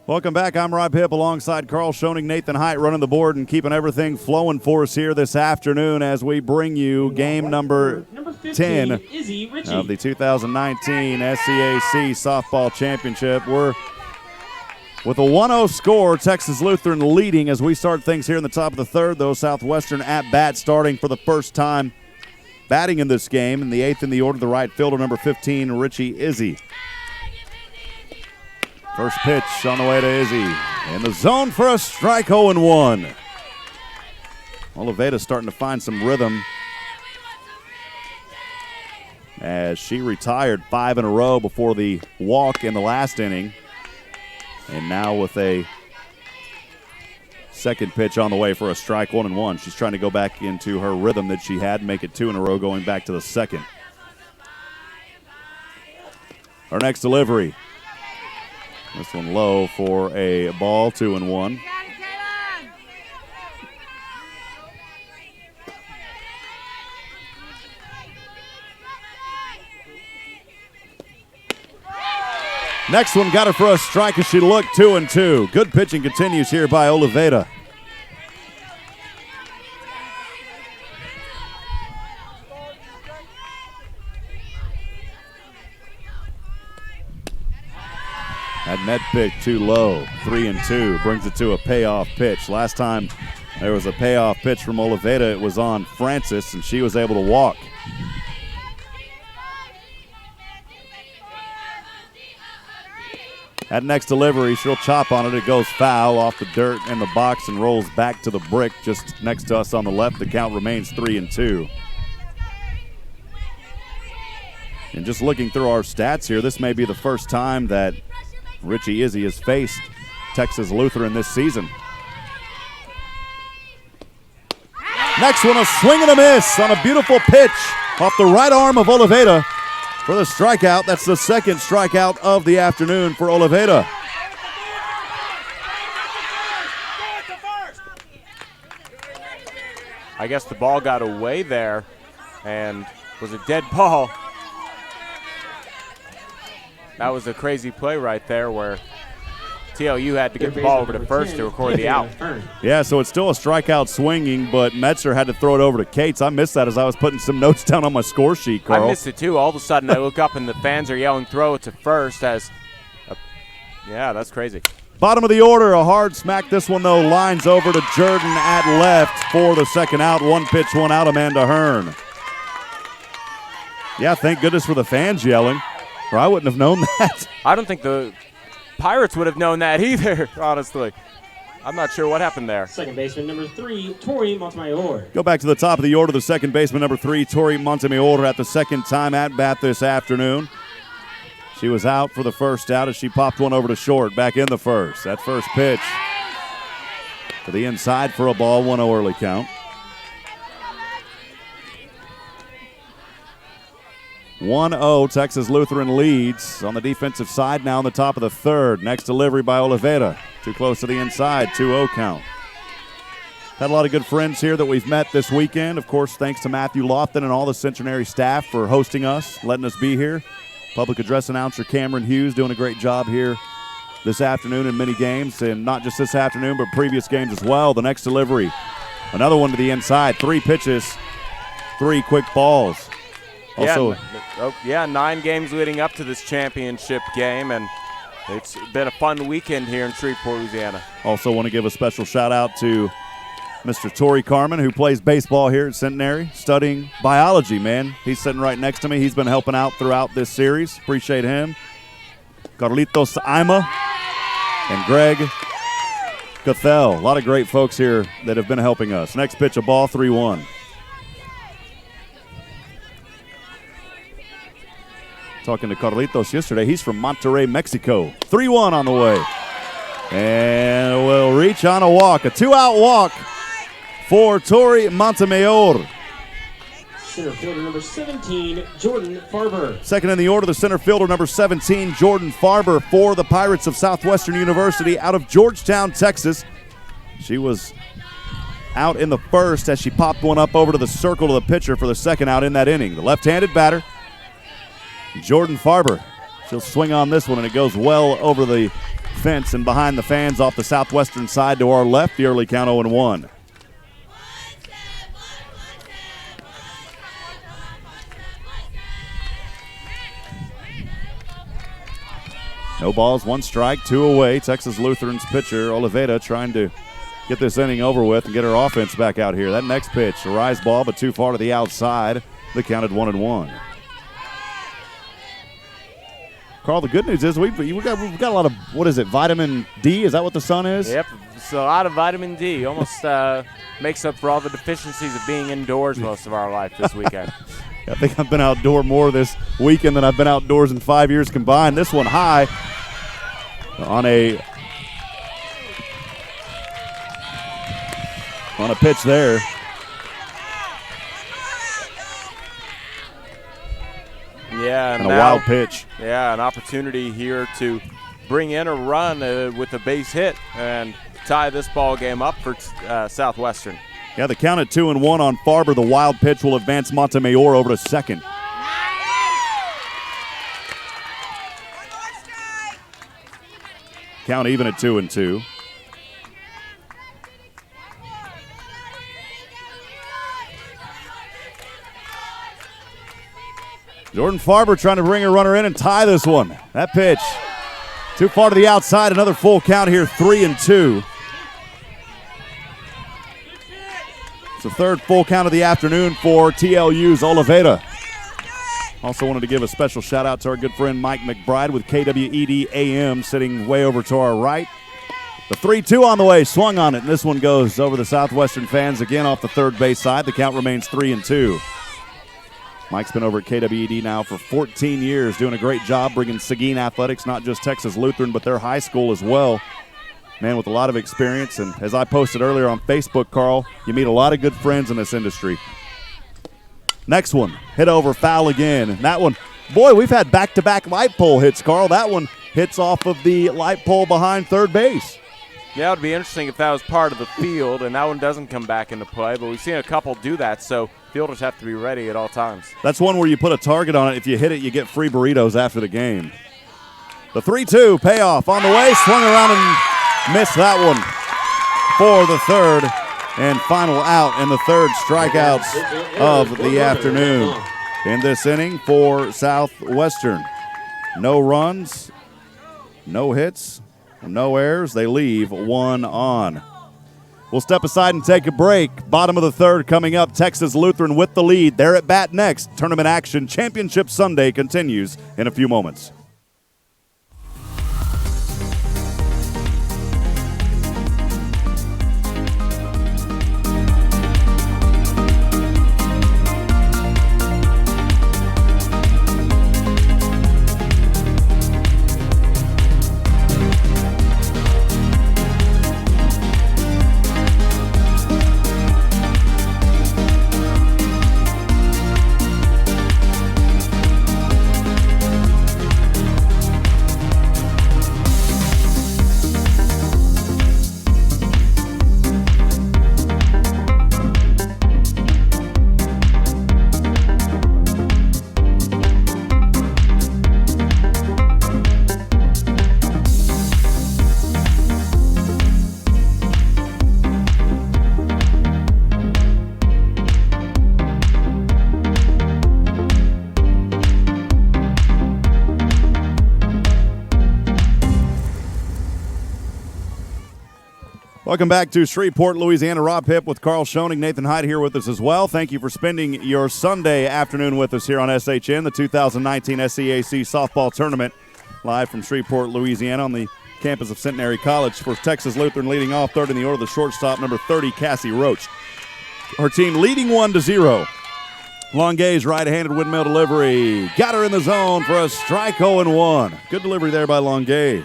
Welcome back. I'm Rob Hipp alongside Carl Schoening, Nathan Height running the board and keeping everything flowing for us here this afternoon as we bring you game number 10 of the 2019 SCAC Softball Championship. We're with a 1-0 score, Texas Lutheran leading as we start things here in the top of the third, though. Southwestern at bat starting for the first time batting in this game. In the 8th in the order, the right fielder, number 15, Richie Izzy. First pitch on the way to Izzy. In the zone for a strike, 0-1. Oliveda's starting to find some rhythm as she retired 5 in a row before the walk in the last inning. And now with a second pitch on the way for a strike, 1-1. She's trying to go back into her rhythm that she had, make it 2 in a row going back to the second. Our next delivery. This one low for a ball, 2-1. Next one got her for a strike as she looked, 2-2. Good pitching continues here by Oliveda. That net pick too low, 3-2, brings it to a payoff pitch. Last time there was a payoff pitch from Oliveda, it was on Francis, and she was able to walk. That next delivery, she'll chop on it. It goes foul off the dirt in the box and rolls back to the brick just next to us on the left. The count remains 3-2. And just looking through our stats here, this may be the first time that Richie Izzy has faced Texas Lutheran this season. Next one, a swing and a miss on a beautiful pitch off the right arm of Oliveda for the strikeout. That's the second strikeout of the afternoon for Oliveda. I guess the ball got away there and was a dead ball. That was a crazy play right there where TLU had to get the ball over to first to record the out. Yeah, so it's still a strikeout swinging, but Metzer had to throw it over to Cates. I missed that as I was putting some notes down on my score sheet, Carl. I missed it too. All of a sudden I look up and the fans are yelling, throw it to first yeah, that's crazy. Bottom of the order, a hard smack. This one, though, lines over to Jordan at left for the second out. One pitch, one out, Amanda Hearn. Yeah, thank goodness for the fans yelling, or I wouldn't have known that. I don't think the Pirates would have known that either, honestly. I'm not sure what happened there. Second baseman number 3, Tori Montemayor. Go back to the top of the order. The second baseman number 3, Tori Montemayor, at the second time at bat this afternoon. She was out for the first out as she popped one over to short, back in the first. That first pitch to the inside for a ball, 1-0 early count. 1-0, Texas Lutheran leads on the defensive side now on the top of the third. Next delivery by Oliveda. Too close to the inside, 2-0 count. Had a lot of good friends here that we've met this weekend. Of course, thanks to Matthew Lofton and all the Centenary staff for hosting us, letting us be here. Public address announcer Cameron Hughes doing a great job here this afternoon in many games, and not just this afternoon, but previous games as well. The next delivery, another one to the inside. 3 pitches, 3 quick balls. Also, 9 games leading up to this championship game, and it's been a fun weekend here in Shreveport, Louisiana. Also want to give a special shout out to Mr. Torrey Carmen, who plays baseball here at Centenary, studying biology, man. He's sitting right next to me. He's been helping out throughout this series. Appreciate him. Carlitos Ima and Greg Cathell. A lot of great folks here that have been helping us. Next pitch, a ball, 3-1. Talking to Carlitos yesterday. He's from Monterrey, Mexico. 3-1 on the way. And we'll reach on a walk. A 2-out walk for Tori Montemayor. Center fielder number 17, Jordan Farber. Second in the order, the center fielder number 17, Jordan Farber, for the Pirates of Southwestern University out of Georgetown, Texas. She was out in the first as she popped one up over to the circle of the pitcher for the second out in that inning. The left-handed batter, Jordan Farber. She'll swing on this one, and it goes well over the fence and behind the fans off the Southwestern side to our left. The early count 0-1. No balls, 1 strike, 2 away. Texas Lutheran's pitcher, Oliveda, trying to get this inning over with and get her offense back out here. That next pitch, a rise ball, but too far to the outside. The count at 1-1. Carl, the good news is we've got a lot of, what is it, vitamin D? Is that what the sun is? Yep, it's a lot of vitamin D. Almost makes up for all the deficiencies of being indoors most of our life this weekend. I think I've been outdoor more this weekend than I've been outdoors in 5 years combined. This one high on a pitch there. Yeah, and a wild pitch. Yeah, an opportunity here to bring in a run with a base hit and tie this ball game up for Southwestern. Yeah, the count at 2-1 on Farber. The wild pitch will advance Montemayor over to second. Count even at 2-2. Jordan Farber trying to bring a runner in and tie this one. That pitch too far to the outside. Another full count here, 3-2. It's the third full count of the afternoon for TLU's Oliveda. Also wanted to give a special shout out to our good friend Mike McBride with KWED AM sitting way over to our right. The 3-2 on the way, swung on it, and this one goes over the Southwestern fans again off the third base side. The count remains 3-2. Mike's been over at KWED now for 14 years, doing a great job bringing Seguin athletics, not just Texas Lutheran, but their high school as well. Man with a lot of experience, and as I posted earlier on Facebook, Carl, you meet a lot of good friends in this industry. Next one, hit over, foul again. And that one, boy, we've had back-to-back light pole hits, Carl. That one hits off of the light pole behind third base. Yeah, it would be interesting if that was part of the field and that one doesn't come back into play, but we've seen a couple do that, so fielders have to be ready at all times. That's one where you put a target on it. If you hit it, you get free burritos after the game. The 3-2 payoff on the way, swung around and missed that one for the third and final out, and the third strikeouts of the afternoon in this inning for Southwestern. No runs, no hits, no errors. They leave one on. We'll step aside and take a break. Bottom of the third coming up. Texas Lutheran with the lead. They're at bat next. Tournament action. Championship Sunday continues in a few moments. Welcome back to Shreveport, Louisiana. Rob Hipp with Carl Schoening. Nathan Hyde here with us as well. Thank you for spending your Sunday afternoon with us here on SHN, the 2019 SCAC softball tournament, live from Shreveport, Louisiana on the campus of Centenary College. For Texas Lutheran leading off third in the order, the shortstop, number 30, Cassie Roach. Her team leading 1-0. Longuet's right-handed windmill delivery. Got her in the zone for a strike 0-1. Good delivery there by Longuet.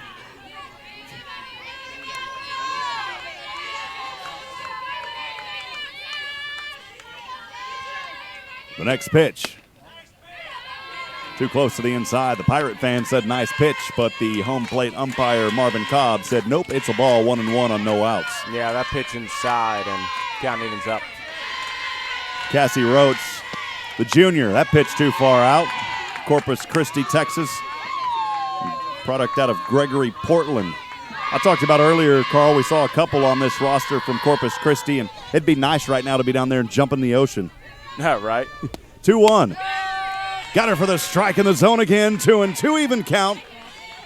The next pitch. Too close to the inside. The Pirate fan said nice pitch, but the home plate umpire, Marvin Cobb, said nope, it's a ball, 1-1 on no outs. Yeah, that pitch inside, and count evens up. Cassie Roach, the junior, that pitch too far out. Corpus Christi, Texas. Product out of Gregory, Portland. I talked about earlier, Carl, we saw a couple on this roster from Corpus Christi, and it'd be nice right now to be down there and jump in the ocean. Yeah, right. 2-1. Got her for the strike in the zone again. 2-2 even count.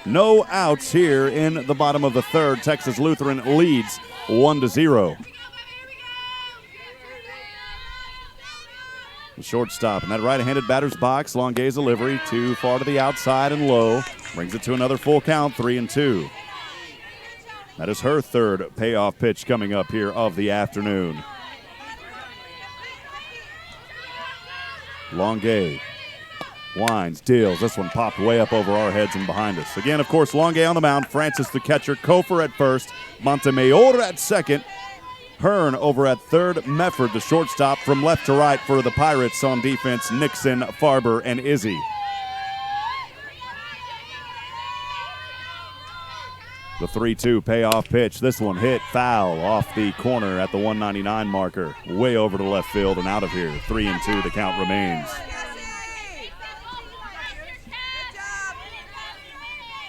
No outs here in the bottom of the third. Texas Lutheran leads 1-0. The shortstop in that right-handed batter's box. Longuet's delivery too far to the outside and low. Brings it to another full count, 3-2. That is her third payoff pitch coming up here of the afternoon. Longuet winds, deals. This one popped way up over our heads and behind us. Again, of course, Longuet on the mound. Francis the catcher. Kofer at first. Montemayor at second. Hearn over at third. Mefford, the shortstop, from left to right for the Pirates on defense. Nixon, Farber, and Izzy. The 3-2 payoff pitch. This one hit foul off the corner at the 199 marker. Way over to left field and out of here. 3-2, the count remains.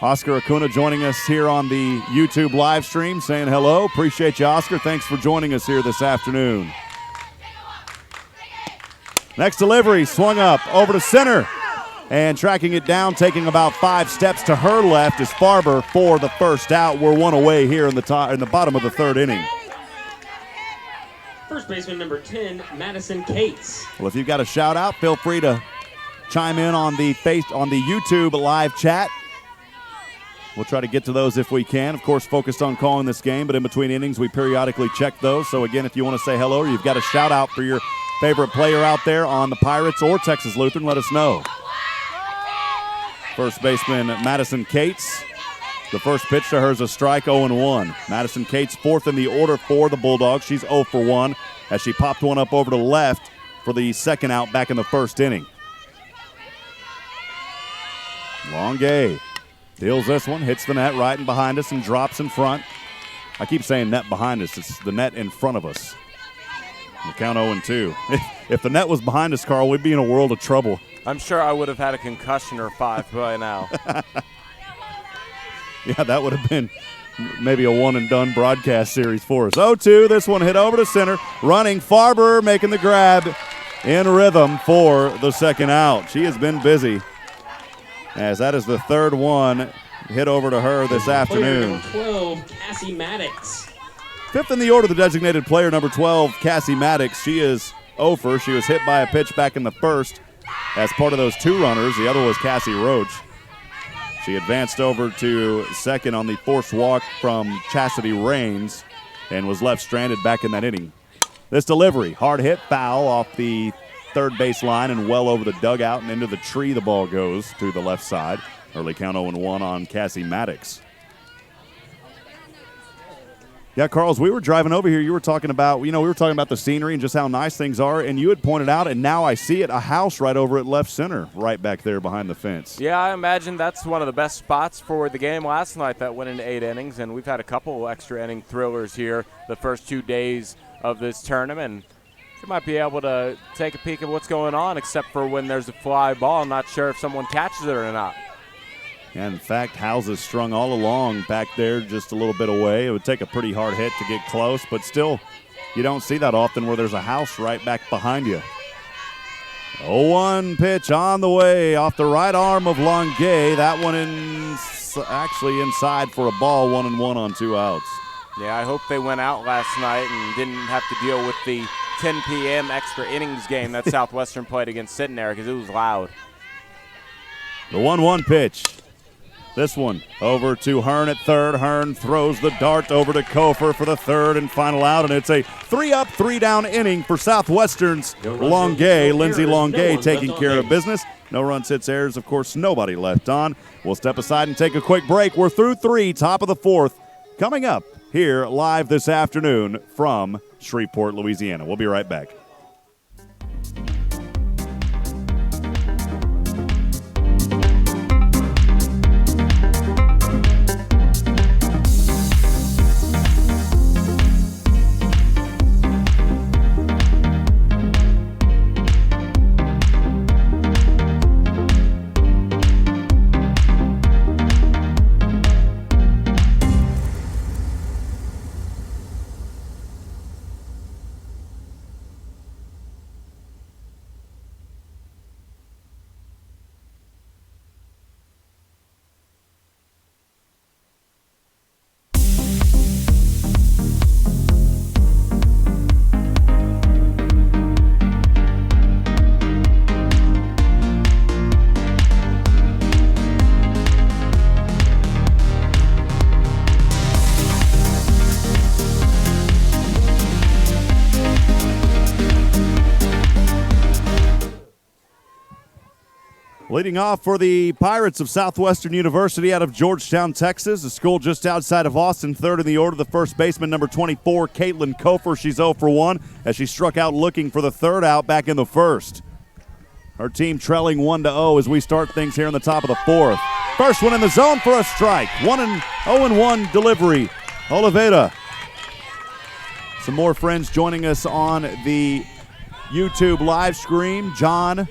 Oscar Acuna joining us here on the YouTube live stream, saying hello. Appreciate you, Oscar. Thanks for joining us here this afternoon. Next delivery, swung up, over to center. And tracking it down, taking about 5 steps to her left is Farber for the first out. We're one away here in the bottom of the third inning. First baseman number 10, Madison Cates. Well, if you've got a shout out, feel free to chime in on the YouTube live chat. We'll try to get to those if we can. Of course, focused on calling this game, but in between innings, we periodically check those. So again, if you want to say hello or you've got a shout out for your favorite player out there on the Pirates or Texas Lutheran, let us know. First baseman Madison Cates. The first pitch to her is a strike, 0-1. Madison Cates fourth in the order for the Bulldogs. She's 0 for 1 as she popped one up over to left for the second out back in the first inning. Longuet deals this one, hits the net right and behind us and drops in front. I keep saying net behind us. It's the net in front of us. The count 0-2. If the net was behind us, Carl, we'd be in a world of trouble. I'm sure I would have had a concussion or 5 by now. Yeah, that would have been maybe a one-and-done broadcast series for us. 0-2, this one hit over to center. Running, Farber making the grab in rhythm for the second out. She has been busy, as that is the third one hit over to her this afternoon. Player number 12, Cassie Maddox. Fifth in the order, the designated player, number 12, Cassie Maddox. She is over. She was hit by a pitch back in the first as part of those 2 runners. The other was Cassie Roach. She advanced over to second on the forced walk from Chastity Raines and was left stranded back in that inning. This delivery, hard hit, foul off the third base line and well over the dugout and into the tree. The ball goes to the left side. Early count 0-1 on Cassie Maddox. Yeah, Carl, we were driving over here. You were talking about, we were talking about the scenery and just how nice things are. And you had pointed out, and now I see it, a house right over at left center, right back there behind the fence. Yeah, I imagine that's one of the best spots for the game last night that went into 8 innings. And we've had a couple extra inning thrillers here the first 2 days of this tournament. You might be able to take a peek at what's going on, except for when there's a fly ball. I'm not sure if someone catches it or not. And in fact, houses strung all along back there just a little bit away. It would take a pretty hard hit to get close, but still, you don't see that often where there's a house right back behind you. 0-1 pitch on the way off the right arm of Longuet. That one actually inside for a ball, 1-1 on 2 outs. Yeah, I hope they went out last night and didn't have to deal with the 10 p.m. extra innings game that Southwestern played against Centenary because it was loud. The 1-1 pitch. This one over to Hearn at third. Hearn throws the dart over to Kofer for the third and final out, and it's a 3-up, 3-down inning for Southwestern's Longuet. Lindsay Longuet taking care of business. No runs, hits, errors, of course, nobody left on. We'll step aside and take a quick break. We're through 3, top of the 4th. Coming up here live this afternoon from Shreveport, Louisiana. We'll be right back. Leading off for the Pirates of Southwestern University out of Georgetown, Texas, a school just outside of Austin. Third in the order, the first baseman, number 24, Caitlin Kofer. She's 0 for 1 as she struck out looking for the third out back in the first. Her team trailing 1-0 as we start things here in the top of the 4th. First one in the zone for a strike. 0-1 delivery. Oliveira. Some more friends joining us on the YouTube live stream. John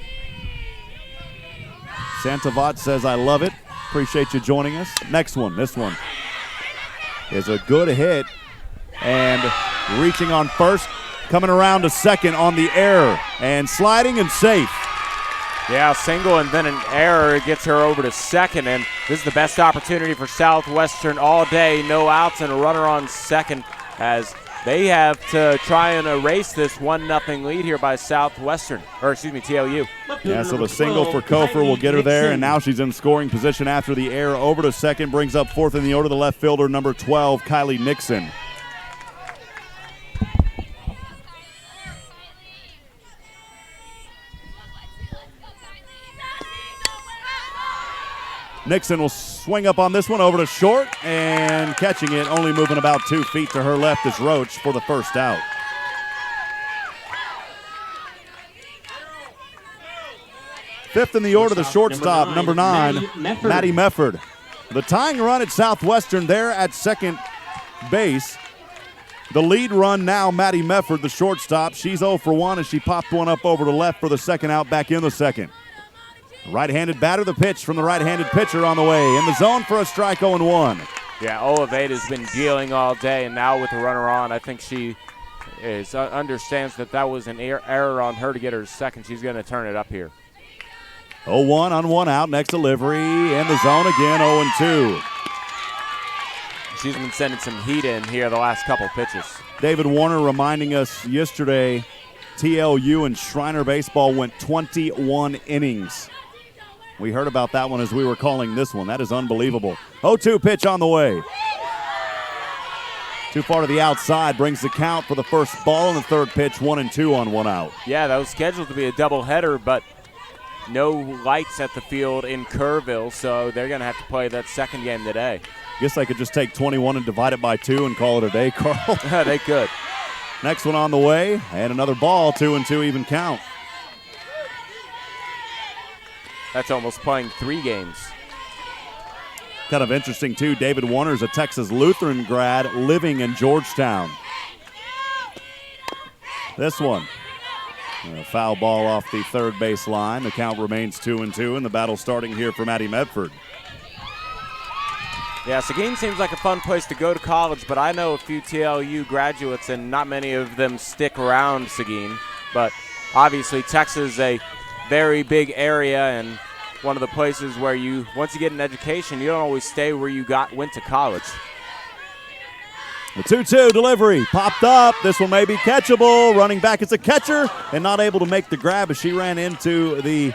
Santavat says, I love it. Appreciate you joining us. Next one, this one is a good hit. And reaching on first, coming around to second on the error. And sliding and safe. Yeah, single and then an error gets her over to second. And this is the best opportunity for Southwestern all day. No outs and a runner on second as they have to try and erase this 1-0 lead here by Southwestern, or excuse me, TLU. Yeah, so the single for Kofer will get her there, and now she's in scoring position after the error. Over to second, brings up fourth in the order, the left fielder, number 12, Kylie Nixon. Nixon will swing up on this one over to short and catching it, only moving about 2 feet to her left is Roach for the first out. Fifth in the order, the shortstop, number 9, Maddie Mefford. The tying run at Southwestern there at second base. The lead run now, Maddie Mefford, the shortstop. She's 0 for 1 as she popped one up over to left for the second out back in the second. Right-handed batter, the pitch from the right-handed pitcher on the way. In the zone for a strike, 0-1. Yeah, Oliveda's been dealing all day, and now with the runner on, I think she understands that was an error on her to get her second. She's going to turn it up here. 0-1 on 1 out. Next delivery in the zone again, 0-2. She's been sending some heat in here the last couple pitches. David Warner reminding us yesterday, TLU and Shriner baseball went 21 innings. We heard about that one as we were calling this one. That is unbelievable. 0-2 pitch on the way. Too far to the outside, brings the count for the first ball, and the third pitch, 1-2 on 1 out. Yeah, that was scheduled to be a doubleheader, but no lights at the field in Kerrville, so they're going to have to play that second game today. Guess I could just take 21 and divide it by 2 and call it a day, Carl. They could. Next one on the way, and another ball, 2-2 even count. That's almost playing 3 games. Kind of interesting, too. David Warner's a Texas Lutheran grad living in Georgetown. This one, a foul ball off the third base line. The count remains 2-2, and the battle starting here for Maddie Medford. Yeah, Seguin seems like a fun place to go to college, but I know a few TLU graduates, and not many of them stick around Seguin. But obviously, Texas is a very big area and one of the places where once you get an education, you don't always stay where you went to college. The 2-2 delivery popped up. This one may be catchable. Running back, it's a catcher and not able to make the grab as she ran into the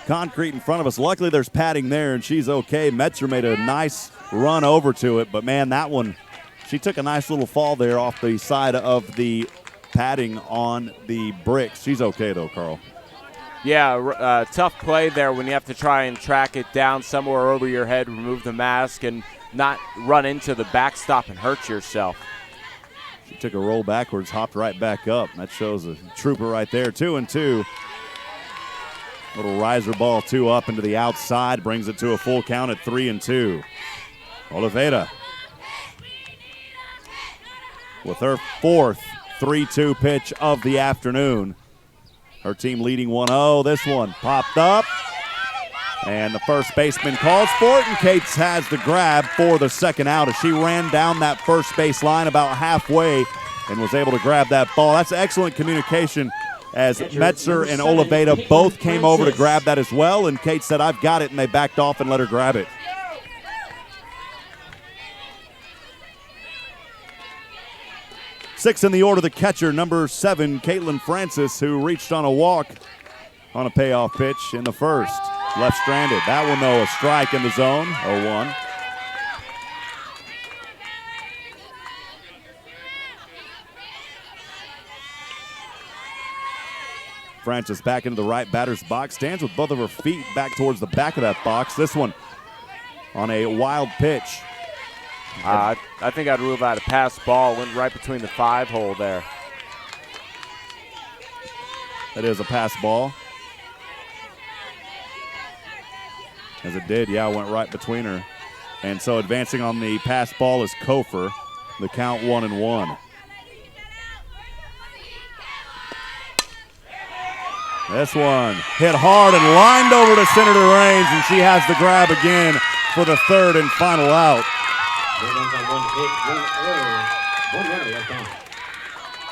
concrete in front of us. Luckily, there's padding there, and she's okay. Metzer made a nice run over to it, but, man, that one, she took a nice little fall there off the side of the padding on the bricks. She's okay, though, Carl. Yeah, tough play there when you have to try and track it down somewhere over your head, remove the mask, and not run into the backstop and hurt yourself. She took a roll backwards, hopped right back up. That shows a trooper right there. 2-2. Little riser ball 2 up into the outside, brings it to a full count at 3-2. Oliveira with her fourth 3-2 pitch of the afternoon. Her team leading 1-0. This one popped up, and the first baseman calls for it, and Cates has the grab for the second out as she ran down that first base line about halfway and was able to grab that ball. That's excellent communication as Metzer and Oliveira both came over to grab that as well, and Kate said, "I've got it," and they backed off and let her grab it. Six in the order, the catcher, number 7, Caitlin Francis, who reached on a walk on a payoff pitch in the first. Left stranded. That one, though, a strike in the zone, 0-1. Francis back into the right batter's box, stands with both of her feet back towards the back of that box. This one on a wild pitch. I think I'd rule out a pass ball, went right between the 5 hole there. That is a pass ball. As it did, yeah, went right between her. And so advancing on the pass ball is Kofer. The count 1-1. This one hit hard and lined over to Senator Raines, and she has the grab again for the third and final out.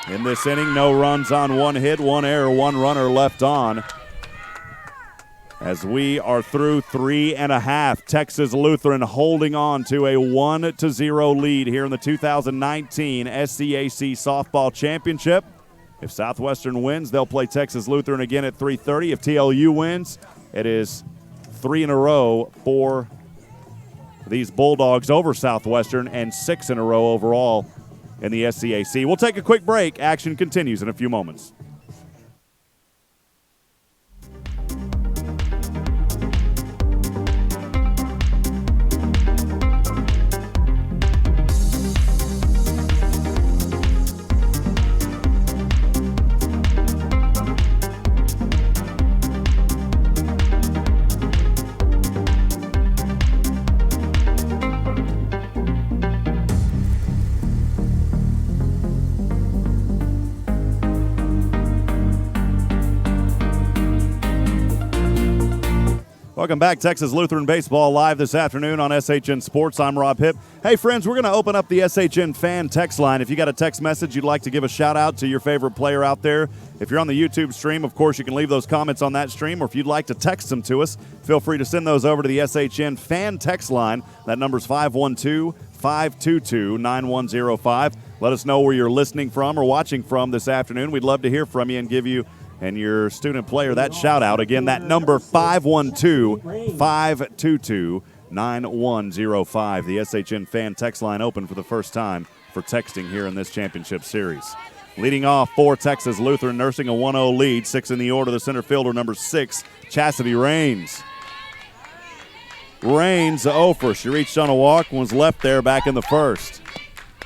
In this inning, no runs on 1 hit, 1 error, 1 runner left on. As we are through 3.5, Texas Lutheran holding on to a 1-0 lead here in the 2019 SCAC Softball Championship. If Southwestern wins, they'll play Texas Lutheran again at 3:30. If TLU wins, it is 3 in a row for these Bulldogs over Southwestern and 6 in a row overall in the SCAC. We'll take a quick break. Action continues in a few moments. Welcome back, Texas Lutheran Baseball live this afternoon on SHN Sports. I'm Rob Hipp. Hey, friends, we're going to open up the SHN fan text line. If you got a text message you'd like to give a shout-out to your favorite player out there, if you're on the YouTube stream, of course, you can leave those comments on that stream, or if you'd like to text them to us, feel free to send those over to the SHN fan text line. That number's 512-522-9105. Let us know where you're listening from or watching from this afternoon. We'd love to hear from you and give you and your student player that shout out. Again, that number 512-522-9105. The SHN fan text line open for the first time for texting here in this championship series. Leading off for Texas Lutheran, nursing a 1-0 lead. 6 in the order, the center fielder, number 6, Chastity Rains. Rains, over. She reached on a walk, was left there back in the first.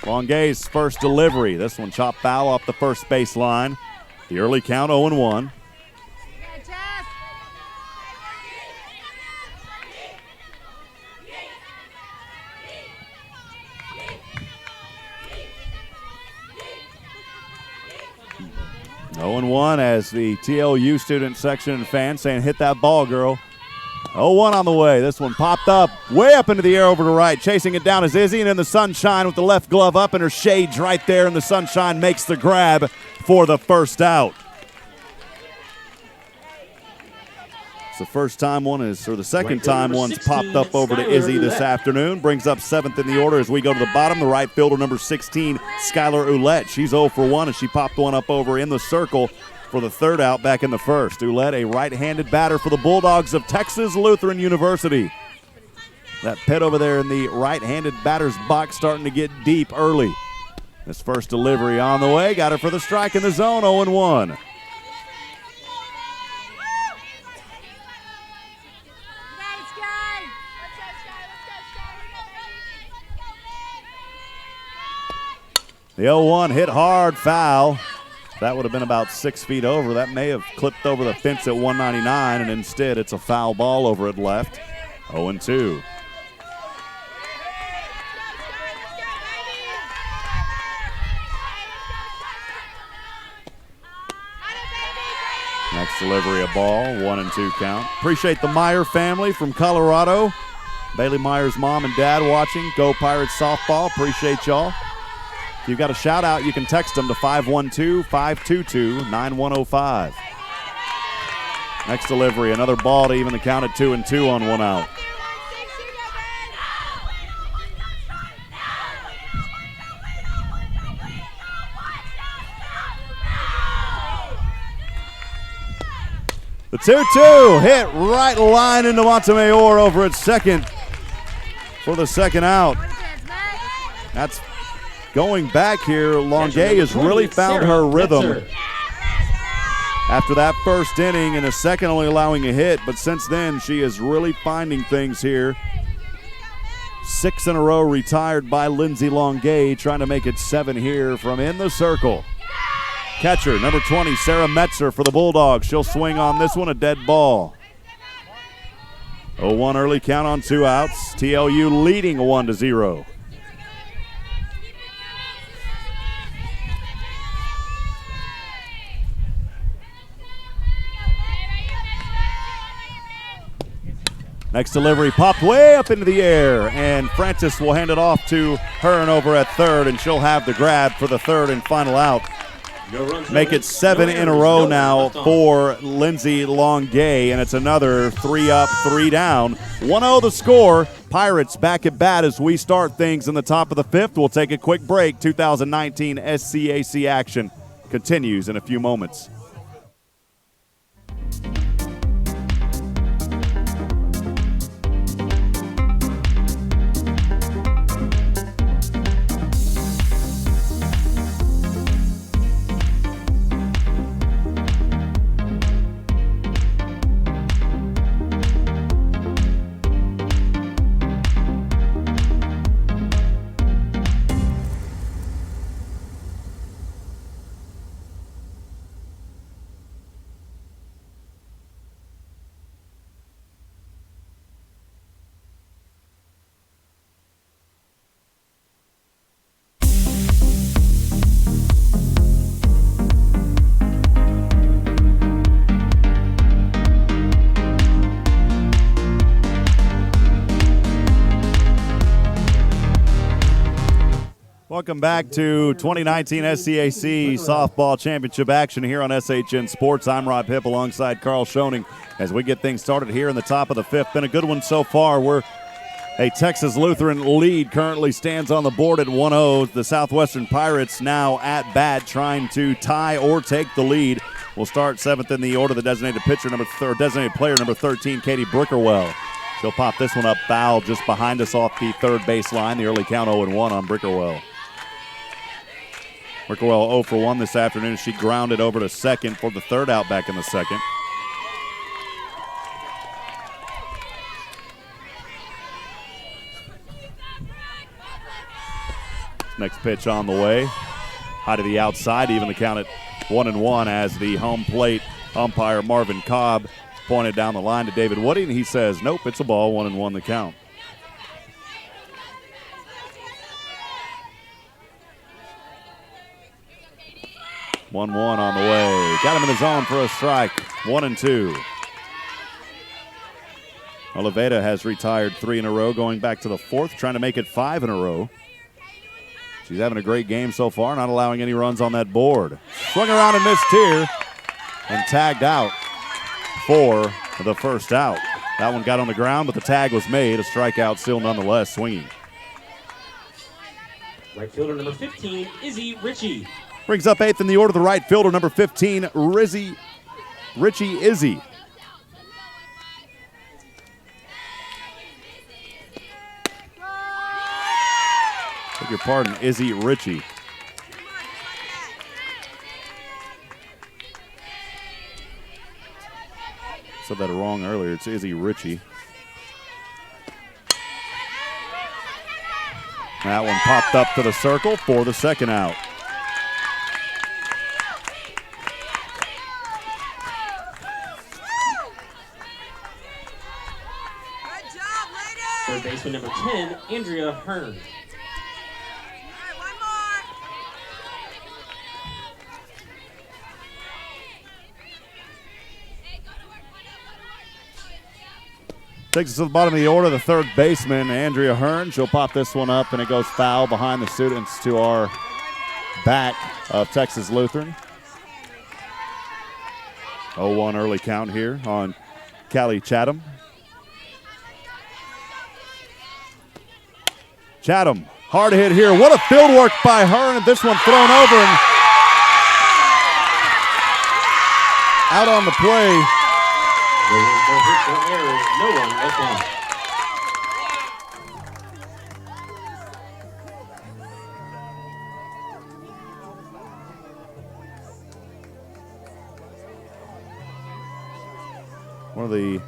Longay's first delivery. This one chopped foul off the first baseline. The early count 0-1. As the TLU student section and fans saying, hit that ball, girl. 0-1 on the way. This one popped up, way up into the air over to right. Chasing it down is Izzy, and in the sunshine with the left glove up and her shades right there in the sunshine makes the grab for the first out. It's the first time one is, or the second time one's popped up over to Izzy this afternoon. Brings up 7th in the order as we go to the bottom. The right fielder, number 16, Skylar Ouellette. She's 0 for 1 as she popped one up over in the circle for the third out back in the first. Ouellette, a right-handed batter for the Bulldogs of Texas Lutheran University. That pit over there in the right-handed batter's box starting to get deep early. This first delivery on the way. Got her for the strike in the zone, 0-1. The 0-1 hit hard, foul. That would have been about 6 feet over. That may have clipped over the fence at 199, and instead it's a foul ball over at left. 0-2. Next delivery, a ball, 1-2 count. Appreciate the Meyer family from Colorado. Bailey Meyer's mom and dad watching. Go Pirates softball. Appreciate y'all. If you've got a shout out, you can text them to 512-522-9105. Next delivery, another ball to even the count at 2-2 on one out. The 2-2 hit right line into Montemayor over at second for the second out. That's going back here. Longay has really found her rhythm after that first inning, and the second only allowing a hit, but since then she is really finding things here. 6 in a row retired by Lindsay Longay, trying to make it 7 here from in the circle. Catcher, number 20, Sarah Metzer for the Bulldogs. She'll swing on this one, a dead ball. 0-1 early count on 2 outs. TLU leading 1-0. Next delivery popped way up into the air, and Francis will hand it off to Hearn over at third, and she'll have the grab for the third and final out. Make it 7 in a row now for Lindsay Longay, and it's another 3 up, 3 down. 1-0 the score. Pirates back at bat as we start things in the top of the 5th. We'll take a quick break. 2019 SCAC action continues in a few moments. Welcome back to 2019 SCAC Softball Championship action here on SHN Sports. I'm Rob Hipp alongside Carl Schoening as we get things started here in the top of the fifth. Been a good one so far. We're a Texas Lutheran lead currently stands on the board at 1-0. The Southwestern Pirates now at bat trying to tie or take the lead. We'll start seventh in the order. The designated pitcher, designated player number 13, Katie Brickerwell. She'll pop this one up foul just behind us off the third baseline. The early count 0-1 on Brickerwell. Brickerwell 0 for 1 this afternoon. She grounded over to second for the third out back in the second. Next pitch on the way. High to the outside, even the count at 1-1 as the home plate umpire Marvin Cobb pointed down the line to David Woody, and he says, nope, it's a ball, 1-1 the count. One on the way. Got him in the zone for a strike. 1-2. Oliveda has retired 3 in a row, going back to the fourth, trying to make it 5 in a row. She's having a great game so far, not allowing any runs on that board. Swung around and missed here and tagged out for the first out. That one got on the ground, but the tag was made. A strikeout still nonetheless swinging. Right fielder number 15, Izzy Ritchie. Brings up eighth in the order, the right fielder, number 15, Richie Izzy. Beg your pardon, Izzy Ritchie. Said that wrong earlier. It's Izzy Ritchie. That one popped up to the circle for the second out. Third baseman number 10, Andrea Hearn. Takes us to the bottom of the order, the third baseman, Andrea Hearn. She'll pop this one up, and it goes foul behind the students to our back of Texas Lutheran. 0-1 early count here on Callie Chatham. Chatham, hard hit here. What a field work by Hearn, and this one thrown over and out on the play. No hits or errors, no one left on. One of the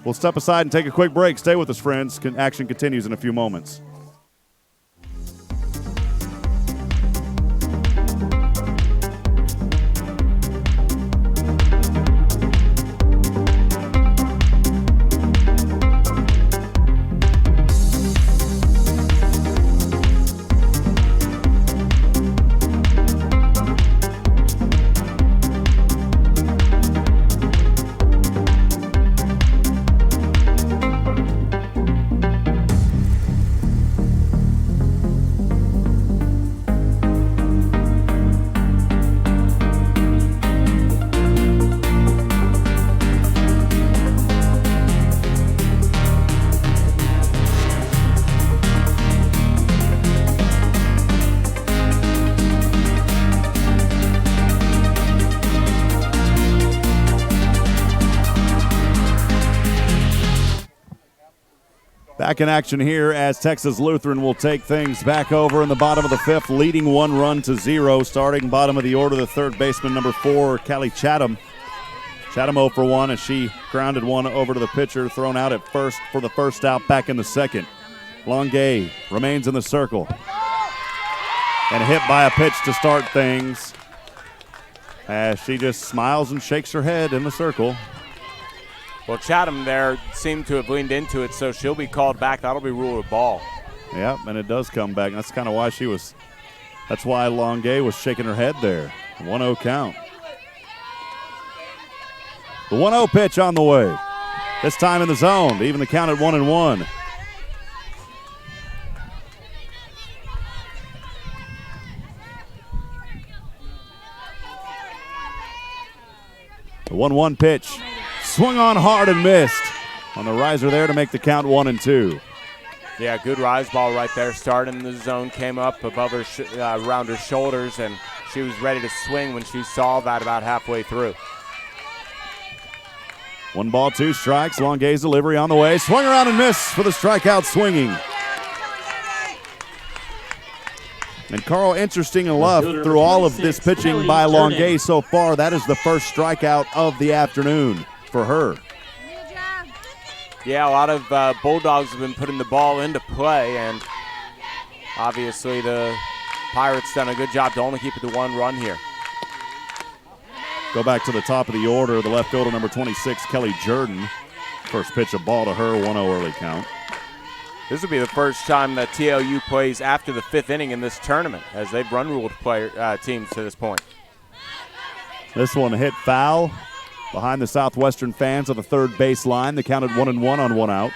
We'll step aside and take a quick break. Stay with us, friends. Action continues in a few moments. Back in action here as Texas Lutheran will take things back over in the bottom of the fifth, leading 1-0. Starting bottom of the order, the third baseman, number 4, Callie Chatham. Chatham 0 for 1 as she grounded one over to the pitcher, thrown out at first for the first out back in the second. Longuet remains in the circle. And hit by a pitch to start things as she just smiles and shakes her head in the circle. Well, Chatham there seemed to have leaned into it, so she'll be called back. That'll be ruled a ball. Yep, and it does come back. That's kind of why that's why Longuet was shaking her head there. 1-0 count. The 1-0 pitch on the way. This time in the zone to even the count at 1-1. The 1-1 pitch. Swung on hard and missed. On the riser there to make the count 1-2. Yeah, good rise ball right there. Started in the zone, came up above her, around her shoulders, and she was ready to swing when she saw that about halfway through. 1 ball, 2 strikes. Longuet's delivery on the way. Swung around and missed for the strikeout swinging. And Carl, interesting enough, through all of this pitching by Longuet so far, that is the first strikeout of the afternoon for her. Yeah, a lot of Bulldogs have been putting the ball into play, and obviously the Pirates done a good job to only keep it to 1 run here. Go back to the top of the order. The left fielder, number 26, Kelly Jordan. First pitch, a ball to her, 1-0 early count. This will be the first time that TLU plays after the 5th inning in this tournament, as they've run-ruled teams to this point. This one hit foul behind the Southwestern fans on the third base line. They counted 1-1 on 1 out.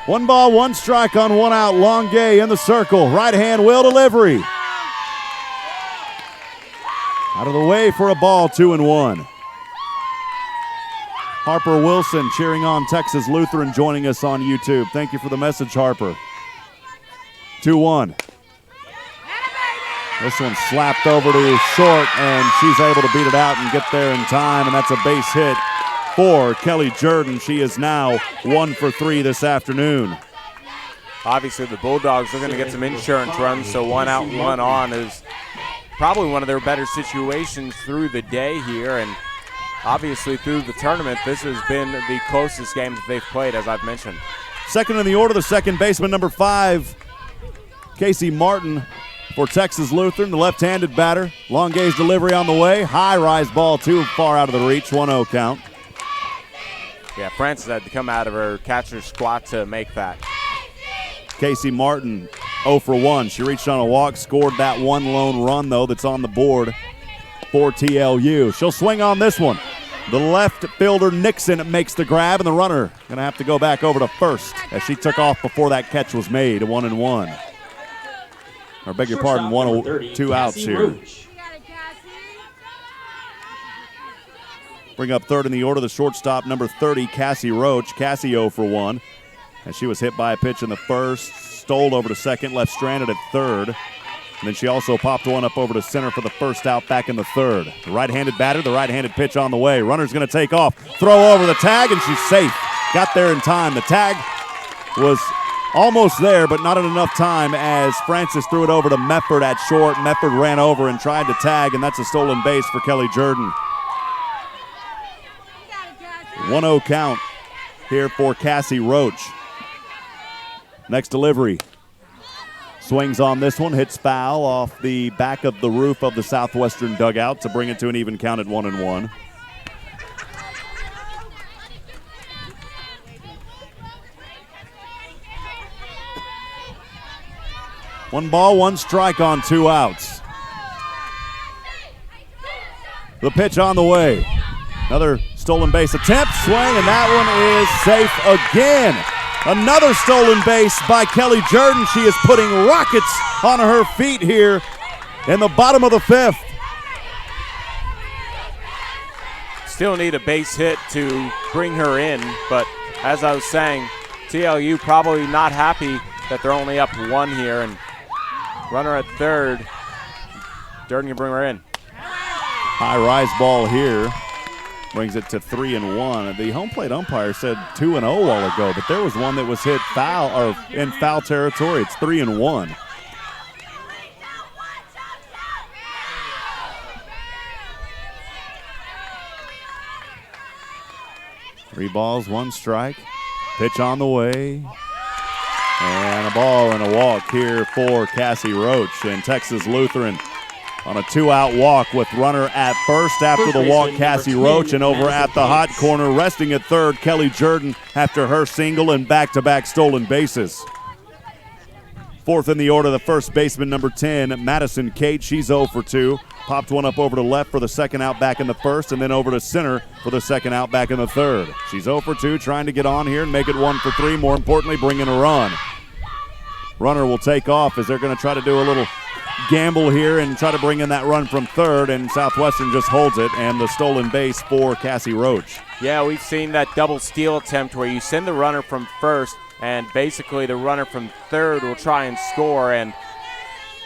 One ball, 1 strike on 1 out. Longuet in the circle. Right hand wheel delivery. Out of the way for a ball, 2-1. Harper Wilson cheering on Texas Lutheran, joining us on YouTube. Thank you for the message, Harper. 2-1. This one slapped over to short, and she's able to beat it out and get there in time, and that's a base hit for Kelly Jordan. She is now 1 for 3 this afternoon. Obviously, the Bulldogs are going to get some insurance runs, so 1 out, 1 on is probably one of their better situations through the day here, and obviously through the tournament, this has been the closest game that they've played, as I've mentioned. Second in the order, the second baseman, number 5, Casey Martin for Texas Lutheran, the left-handed batter. Longuet's delivery on the way. High rise ball, too far out of the reach, 1-0 count. Yeah, Francis had to come out of her catcher's squat to make that. Casey Martin 0 for 1. She reached on a walk, scored that 1 lone run, though, that's on the board for TLU. She'll swing on this one. The left fielder Nixon makes the grab, and the runner going to have to go back over to first as she took off before that catch was made, 1-1. Or beg your pardon, 2 outs here. Bring up third in the order, the shortstop, number 30, Cassie Roach. Cassie 0 for 1. And she was hit by a pitch in the first, stole over to second, left stranded at third. And then she also popped one up over to center for the first out back in the third. The right-handed batter, the right-handed pitch on the way. Runner's going to take off, throw over the tag, and she's safe. Got there in time. The tag was almost there, but not in enough time as Francis threw it over to Mefford at short. Mefford ran over and tried to tag, and that's a stolen base for Kelly Jordan. 1-0 count here for Cassie Roach. Next delivery. Swings on this one, hits foul off the back of the roof of the Southwestern dugout to bring it to an even count at 1-1. One ball, 1 strike on 2 outs. The pitch on the way. Another stolen base attempt, swing, and that one is safe again. Another stolen base by Kelly Jordan. She is putting rockets on her feet here in the bottom of the 5th. Still need a base hit to bring her in, but as I was saying, TLU probably not happy that they're only up 1 here, and runner at third. Jordan can bring her in. High rise ball here. Brings it to 3-1. The home plate umpire said 2-0 a while ago, but there was one that was hit foul or in foul territory. It's 3-1. Three balls, 1 strike. Pitch on the way. And a ball and a walk here for Cassie Roach. And Texas Lutheran on a 2-out walk with runner at first after the walk, Cassie Roach, and over at the hot corner, resting at third, Kelly Jordan after her single and back-to-back stolen bases. Fourth in the order, the first baseman, number 10, Madison Cate. She's 0 for 2. Popped one up over to left for the second out back in the first, and then over to center for the second out back in the third. She's 0 for 2, trying to get on here and make it 1 for 3. More importantly, bring in a run. runner will take off as they're going to try to do a little gamble here and try to bring in that run from third, and Southwestern just holds it, and the stolen base for Cassie Roach. Yeah, we've seen that double steal attempt where you send the runner from first, and basically the runner from third will try and score, and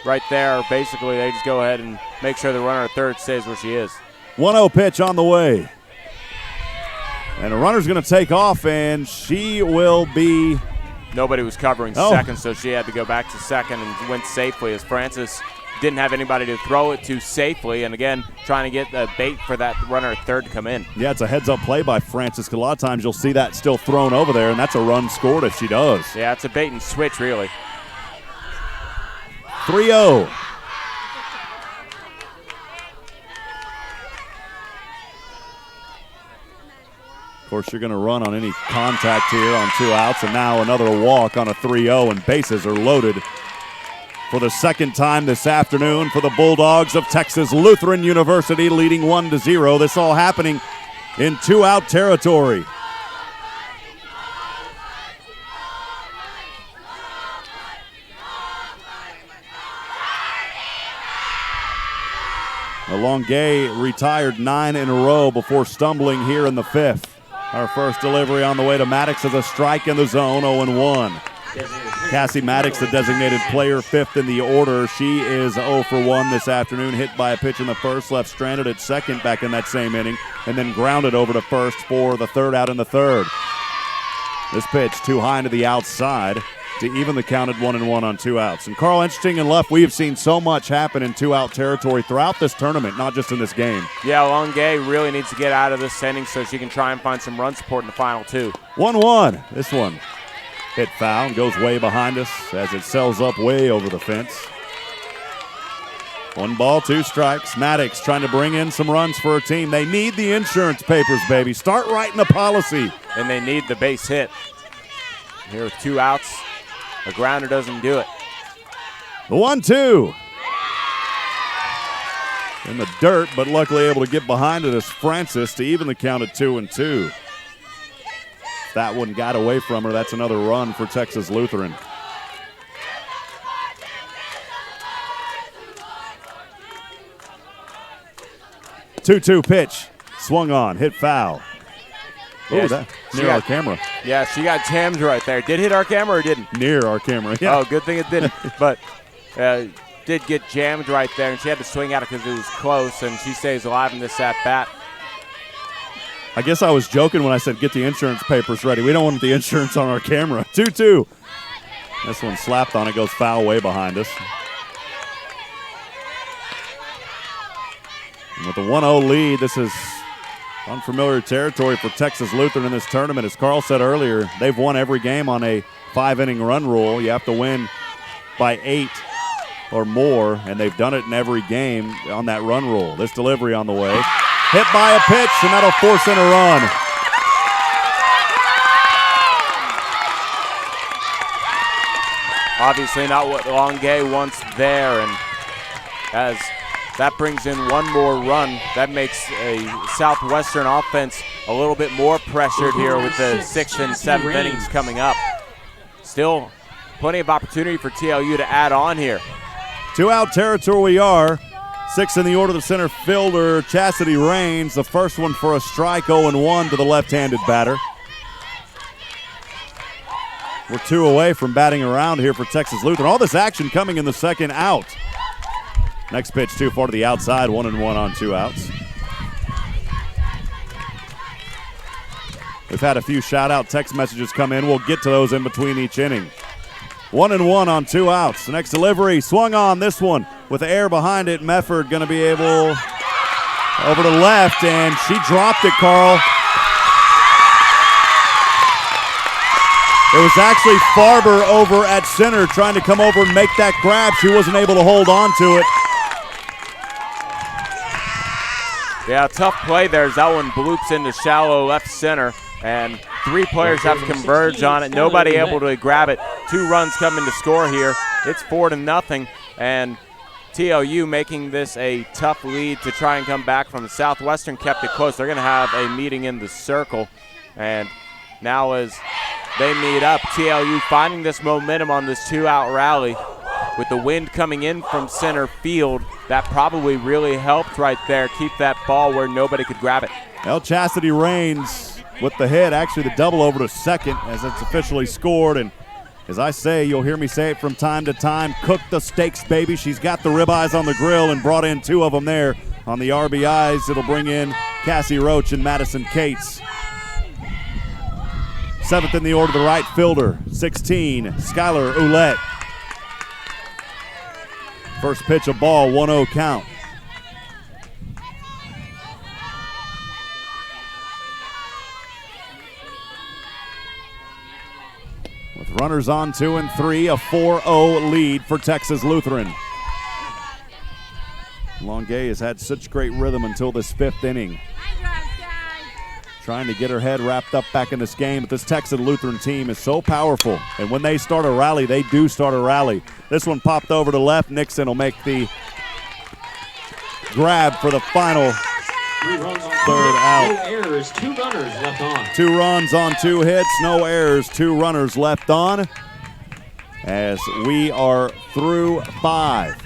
right there, basically they just go ahead and make sure the runner at third stays where she is. 1-0 pitch on the way. And the runner's going to take off, and she will be... Nobody was covering second, so she had to go back to second and went safely as Francis didn't have anybody to throw it to safely. And again, trying to get the bait for that runner at third to come in. Yeah, it's a heads-up play by Francis, because a lot of times you'll see that still thrown over there, and that's a run scored if she does. Yeah, it's a bait and switch, really. 3-0. Of course, you're going to run on any contact here on 2 outs, and now another walk on a 3-0, and bases are loaded for the second time this afternoon for the Bulldogs of Texas Lutheran University, leading 1-0. This all happening in 2-out territory. Longuet retired 9 in a row before stumbling here in the 5th. Our first delivery on the way to Maddox is a strike in the zone, 0-1. Cassie Maddox, the designated player, 5th in the order. She is 0 for 1 this afternoon, hit by a pitch in the first, left stranded at second back in that same inning, and then grounded over to first for the 3rd out in the 3rd. This pitch too high into the outside to even the count at 1-1 on 2 outs. And Carl, interesting and left, we have seen so much happen in 2-out territory throughout this tournament, not just in this game. Yeah, Longuet really needs to get out of this inning so she can try and find some run support in the final 2. 1-1. This one hit foul and goes way behind us as it sails up way over the fence. 1 ball, 2 strikes. Maddox trying to bring in some runs for her team. They need the insurance papers, baby. Start writing a policy. And they need the base hit. Here with 2 outs. A grounder doesn't do it. The 1-2. In the dirt, but luckily able to get behind it as Francis to even the count at 2-2. If that one got away from her, that's another run for Texas Lutheran. Two pitch. Swung on, hit foul. Yeah, oh, that near our camera. Yeah, she got jammed right there. Did hit our camera or didn't? Near our camera, yeah. Oh, good thing it didn't. But did get jammed right there, and she had to swing at it because it was close, and she stays alive in this at-bat. I guess I was joking when I said get the insurance papers ready. We don't want the insurance on our camera. 2-2. This one slapped on it, goes foul way behind us. And with the 1-0 lead, this is unfamiliar territory for Texas Lutheran in this tournament. As Carl said earlier, they've won every game on a 5-inning run rule. You have to win by 8 or more, and they've done it in every game on that run rule. This delivery on the way. Hit by a pitch, and that'll force in a run. Obviously not what Longuet wants there, and as that brings in one more run, that makes a Southwestern offense a little bit more pressured here with the 6th and 7th innings coming up. Still plenty of opportunity for TLU to add on here. 2-out territory we are. 6 in the order, the center fielder, Chastity Rains. The first one for a strike, 0-1 to the left-handed batter. We're 2 away from batting around here for Texas Lutheran. All this action coming in the 2nd out. Next pitch too far to the outside, 1-1 on 2 outs. We've had a few shout-out text messages come in. We'll get to those in between each inning. 1-1 on 2 outs. The next delivery swung on this one with the air behind it. Mefford going to be able over to left, and she dropped it, Carl. It was actually Farber over at center trying to come over and make that grab. She wasn't able to hold on to it. Yeah, tough play there as that one bloops into shallow left center, and 3 players have to converge on it. Nobody able to grab it. 2 runs coming to score here. It's 4-0, and TLU making this a tough lead to try and come back from. Southwestern kept it close. They're going to have a meeting in the circle, and now as they meet up. TLU finding this momentum on this 2-out rally. With the wind coming in from center field, that probably really helped right there keep that ball where nobody could grab it. El Chastity Rains with the hit, actually the double over to second as it's officially scored. And as I say, you'll hear me say it from time to time, cook the steaks, baby. She's got the ribeyes on the grill and brought in 2 of them there on the RBIs. It'll bring in Cassie Roach and Madison Cates. 7th in the order, the right fielder, 16, Skylar Ouellette. First pitch, a ball, 1-0 count. With runners on 2 and 3, a 4-0 lead for Texas Lutheran. Longuet has had such great rhythm until this 5th inning. Trying to get her head wrapped up back in this game, but this Texas Lutheran team is so powerful. And when they start a rally, they do start a rally. This one popped over to left. Nixon will make the grab for the final 3rd out. No errors, 2 runners left on. 2 runs on 2 hits, no errors, 2 runners left on. As we are through 5.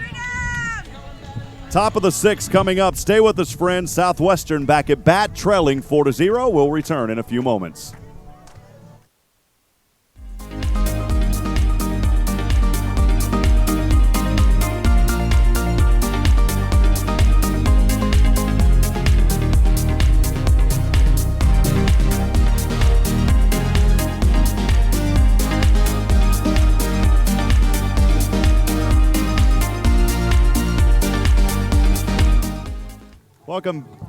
Top of the 6th coming up. Stay with us, friends. Southwestern back at bat, trailing 4-0. We'll return in a few moments.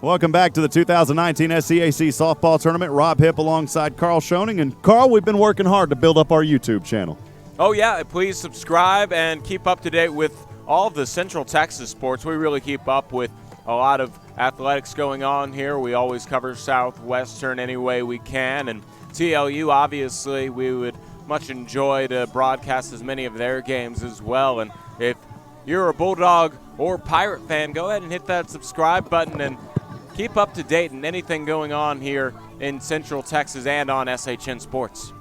Welcome back to the 2019 SCAC softball tournament. Rob Hipp alongside Carl Schoening. And Carl, we've been working hard to build up our YouTube channel. Oh yeah, please subscribe and keep up to date with all of the Central Texas sports. We really keep up with a lot of athletics going on here. We always cover Southwestern any way we can. And TLU, obviously, we would much enjoy to broadcast as many of their games as well. And if you're a Bulldog or Pirate fan, go ahead and hit that subscribe button and keep up to date in anything going on here in Central Texas and on SHN Sports.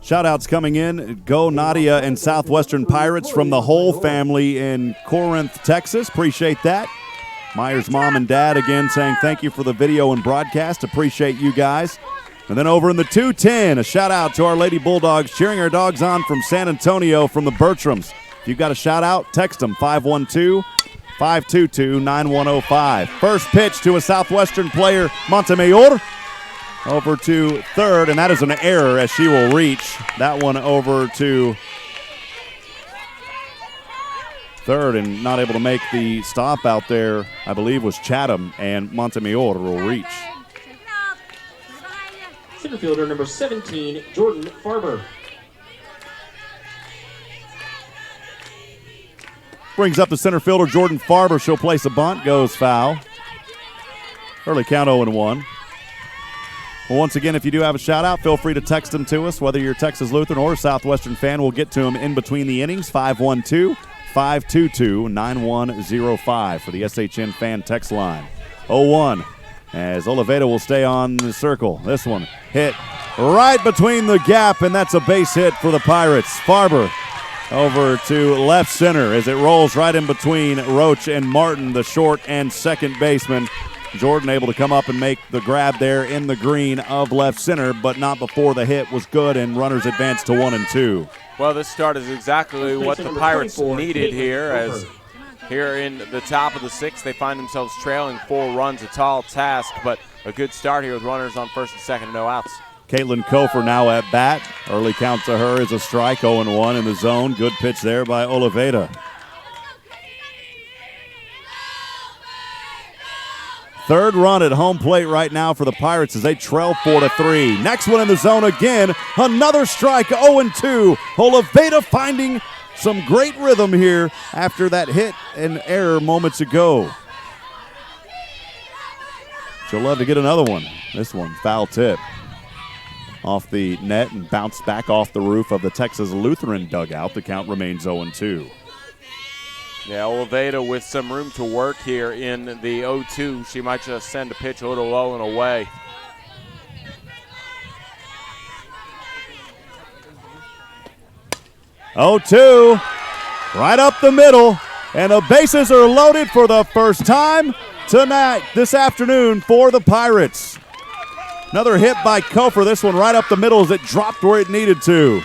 Shout-outs coming in. Go Nadia and Southwestern Pirates from the whole family in Corinth, Texas. Appreciate that. Myers' mom and dad again saying thank you for the video and broadcast. Appreciate you guys. And then over in the 210, a shout-out to our Lady Bulldogs cheering our dogs on from San Antonio from the Bertrams. If you've got a shout-out, text them 512-522-9105. First pitch to a Southwestern player, Montemayor. Over to third, and that is an error as she will reach. That one over to third and not able to make the stop out there, I believe, was Chatham, and Montemayor will reach. Center fielder number 17, Jordan Farber. Brings up the center fielder, Jordan Farber. She'll place a bunt, goes foul. Early count 0-1. Well, once again, if you do have a shout-out, feel free to text them to us, whether you're a Texas Lutheran or a Southwestern fan. We'll get to them in between the innings, 512-522-9105 for the SHN fan text line. 0-1 as Oliveda will stay on the circle. This one hit right between the gap, and that's a base hit for the Pirates. Farber over to left center as it rolls right in between Roach and Martin, the short and second baseman. Jordan able to come up and make the grab there in the green of left center, but not before the hit was good and runners advanced to 1 and 2. Well, this start is exactly what the Pirates needed here, as here in the top of the 6th, they find themselves trailing 4 runs, a tall task, but a good start here with runners on first and second, no outs. Caitlin Kofer now at bat. Early count to her is a strike, 0-1 in the zone. Good pitch there by Oliveda. Third run at home plate right now for the Pirates as they trail 4-3. Next one in the zone again. Another strike, 0-2. Oliveda finding some great rhythm here after that hit and error moments ago. She'll love to get another one. This one, foul tip. Off the net and bounced back off the roof of the Texas Lutheran dugout. The count remains 0-2. Yeah, Oliveda with some room to work here in the 0-2. She might just send a pitch a little low and away. 0-2, right up the middle, and the bases are loaded for the first time tonight, this afternoon for the Pirates. Another hit by Kofer, this one right up the middle as it dropped where it needed to.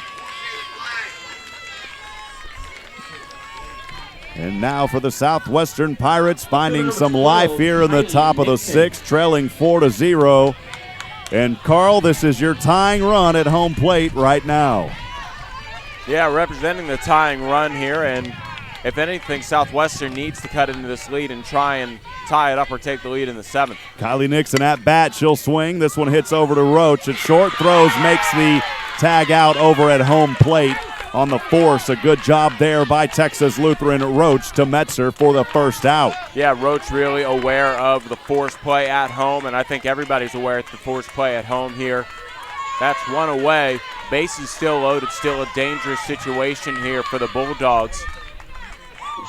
And now for the Southwestern Pirates, finding some life here in the top of the sixth, trailing 4-0. And Carl, this is your tying run at home plate right now. Yeah, representing the tying run here, and if anything, Southwestern needs to cut into this lead and try and tie it up or take the lead in the seventh. Kylie Nixon at bat, she'll swing. This one hits over to Roach. At short throws, makes the tag out over at home plate. On the force, a good job there by Texas Lutheran Roach to Metzer for the first out. Yeah, Roach really aware of the force play at home, and I think everybody's aware of the force play at home here. That's one away. Bases still loaded, still a dangerous situation here for the Bulldogs.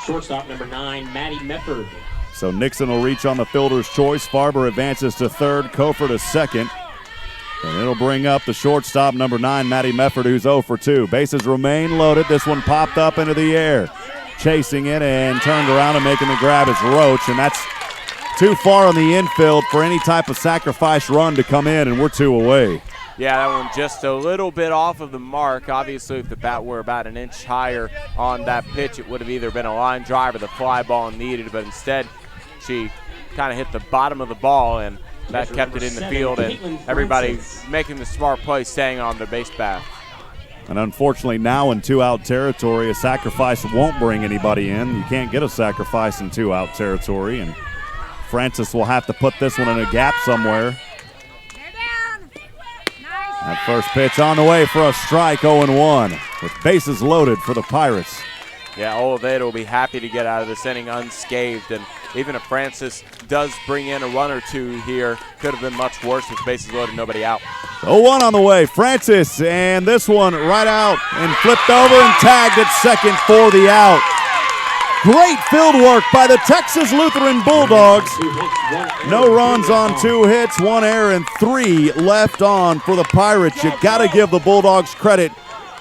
Shortstop number 9, Maddie Mefford. So Nixon will reach on the fielder's choice. Farber advances to third, Kofer to second. And it'll bring up the shortstop, number 9, Maddie Mefford, who's 0 for 2. Bases remain loaded. This one popped up into the air. Chasing it and turned around and making the grab is Roach, and that's too far on the infield for any type of sacrifice run to come in, and we're 2 away. Yeah, that one just a little bit off of the mark. Obviously, if the bat were about an inch higher on that pitch, it would have either been a line drive or the fly ball needed, but instead she kind of hit the bottom of the ball, and that kept it in the field, and everybody making the smart play, staying on their base path. And unfortunately now in 2-out territory, a sacrifice won't bring anybody in. You can't get a sacrifice in 2-out territory, and Francis will have to put this one in a gap somewhere. That first pitch on the way for a strike, 0-1, with bases loaded for the Pirates. Yeah, Oliveda will be happy to get out of this inning unscathed, and even if Francis does bring in a run or two here, could have been much worse with bases loaded, nobody out. 0-1 on the way, Francis, and this one right out and flipped over and tagged at second for the out. Great field work by the Texas Lutheran Bulldogs. No runs on 2 hits, 1 error, and 3 left on for the Pirates. You got to give the Bulldogs credit.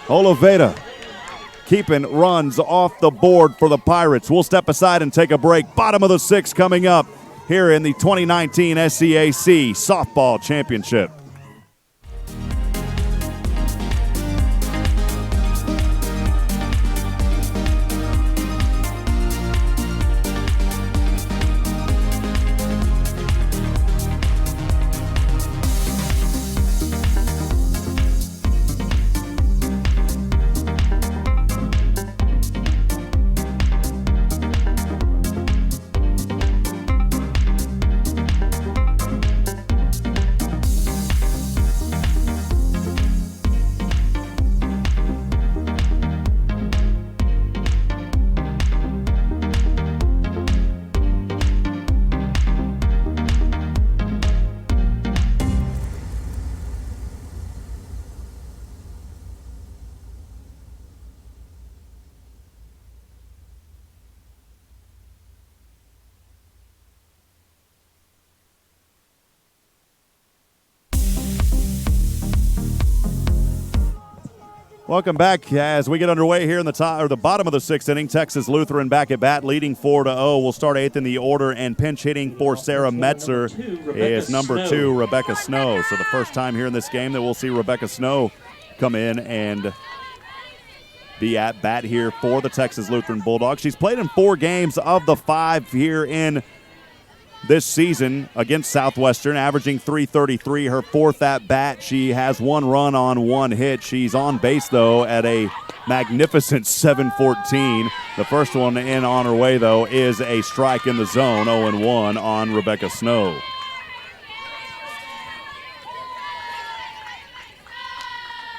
Oliveda keeping runs off the board for the Pirates. We'll step aside and take a break. Bottom of the 6th coming up here in the 2019 SCAC Softball Championship. Welcome back as we get underway here in the top or the bottom of the 6th inning. Texas Lutheran back at bat, leading 4-0. We'll start 8th in the order, and pinch hitting for Sarah Metzer is number 2, Rebecca Snow. So the first time here in this game that we'll see Rebecca Snow come in and be at bat here for the Texas Lutheran Bulldogs. She's played in 4 games of the 5 here in this season against Southwestern, averaging .333. Her 4th at bat, she has 1 run on 1 hit. She's on base, though, at a magnificent .714. The first one in on her way, though, is a strike in the zone, 0-1 on Rebecca Snow.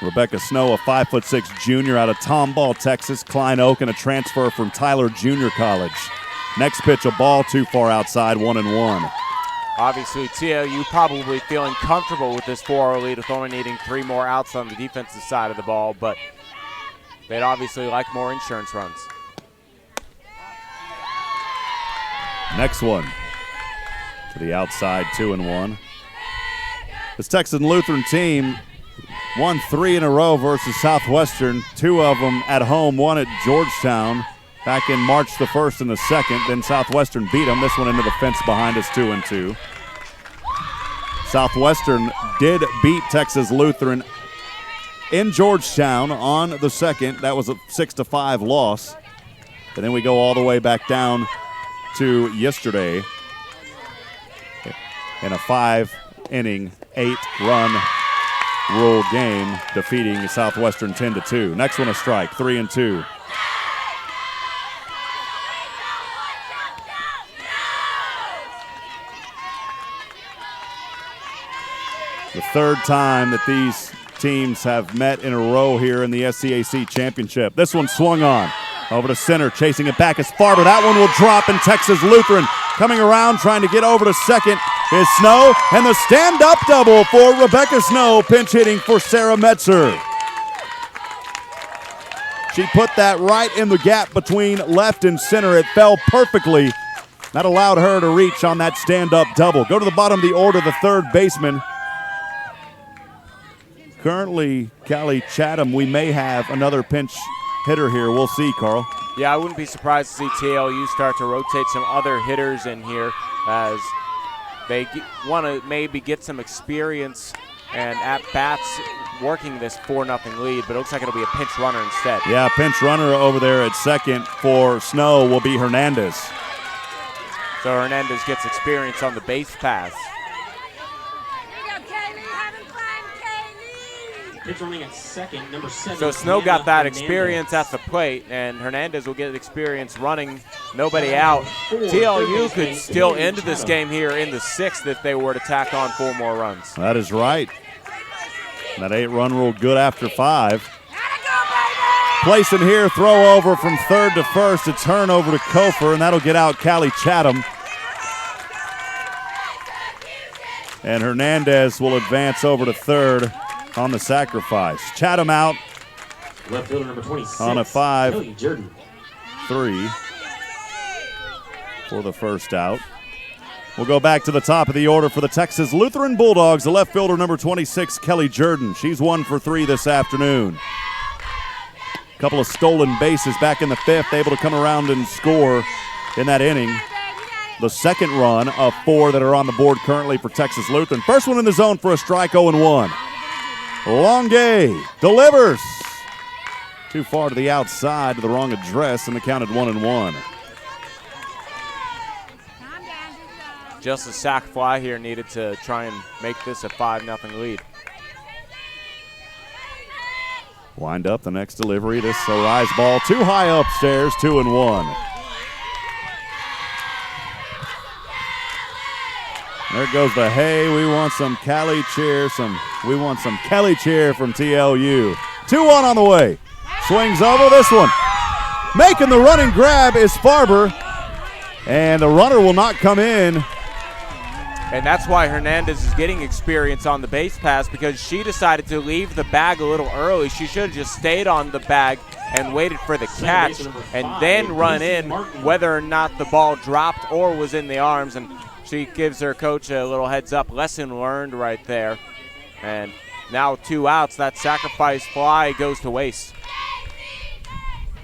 Rebecca Snow, a 5'6" junior out of Tomball, Texas, Klein Oak, and a transfer from Tyler Junior College. Next pitch, a ball too far outside, 1-1. Obviously, Tia, you probably feeling comfortable with this 4-0 lead with only needing 3 more outs on the defensive side of the ball, but they'd obviously like more insurance runs. Next one to the outside, 2-1. This Texas Lutheran team won 3 in a row versus Southwestern, 2 of them at home, 1 at Georgetown back in March the 1st and the 2nd. Then Southwestern beat them. This one into the fence behind us, 2-2. Southwestern did beat Texas Lutheran in Georgetown on the 2nd. That was a 6-5 loss. And then we go all the way back down to yesterday in a 5-inning, 8-run rule game, defeating Southwestern 10-2. Next one a strike, 3-2. The third time that these teams have met in a row here in the SCAC championship. This one swung on. Over to center, chasing it back is Farber. That one will drop, and Texas Lutheran coming around, trying to get over to second is Snow, and the stand-up double for Rebecca Snow, pinch hitting for Sarah Metzer. She put that right in the gap between left and center. It fell perfectly. That allowed her to reach on that stand-up double. Go to the bottom of the order, the third baseman. Currently, Callie Chatham, we may have another pinch hitter here. We'll see, Carl. Yeah, I wouldn't be surprised to see TLU start to rotate some other hitters in here as they want to maybe get some experience and at-bats working this 4-0 lead, but it looks like it'll be a pinch runner instead. Yeah, pinch runner over there at second for Snow will be Hernandez. So Hernandez gets experience on the base pass. Pitch running at second, number 7. So Snow got that experience at the plate, and Hernandez will get experience running nobody out. TLU could still end this game here in the 6th if they were to tack on 4 more runs. That is right. That 8-run rule good after 5. Placing here, throw over from third to first. A turn over to Kofer, and that'll get out Callie Chatham. And Hernandez will advance over to third on the sacrifice. Chatham out. Left fielder number 26. On a 5-3 Jordan. for the first out. We'll go back to the top of the order for the Texas Lutheran Bulldogs. The left fielder number 26, Kelly Jordan. She's 1 for 3 this afternoon. A couple of stolen bases back in the 5th, able to come around and score in that inning. The second run of 4 that are on the board currently for Texas Lutheran. First one in the zone for a strike, 0-1. Longue delivers. Too far to the outside, to the wrong address, and the count at 1-1. Just a sac fly here needed to try and make this a 5-0 lead. Wind up the next delivery. This is a rise ball too high upstairs, 2-1. There goes the hey, we want some Cali cheer, we want some Kelly cheer from TLU. 2-1 on the way. Swings over this one. Making the running grab is Farber, and the runner will not come in. And that's why Hernandez is getting experience on the base pass, because she decided to leave the bag a little early. She should have just stayed on the bag and waited for the catch and then run in, whether or not the ball dropped or was in the arms. And she gives her coach a little heads up. Lesson learned right there. And now 2 outs. That sacrifice fly goes to waste.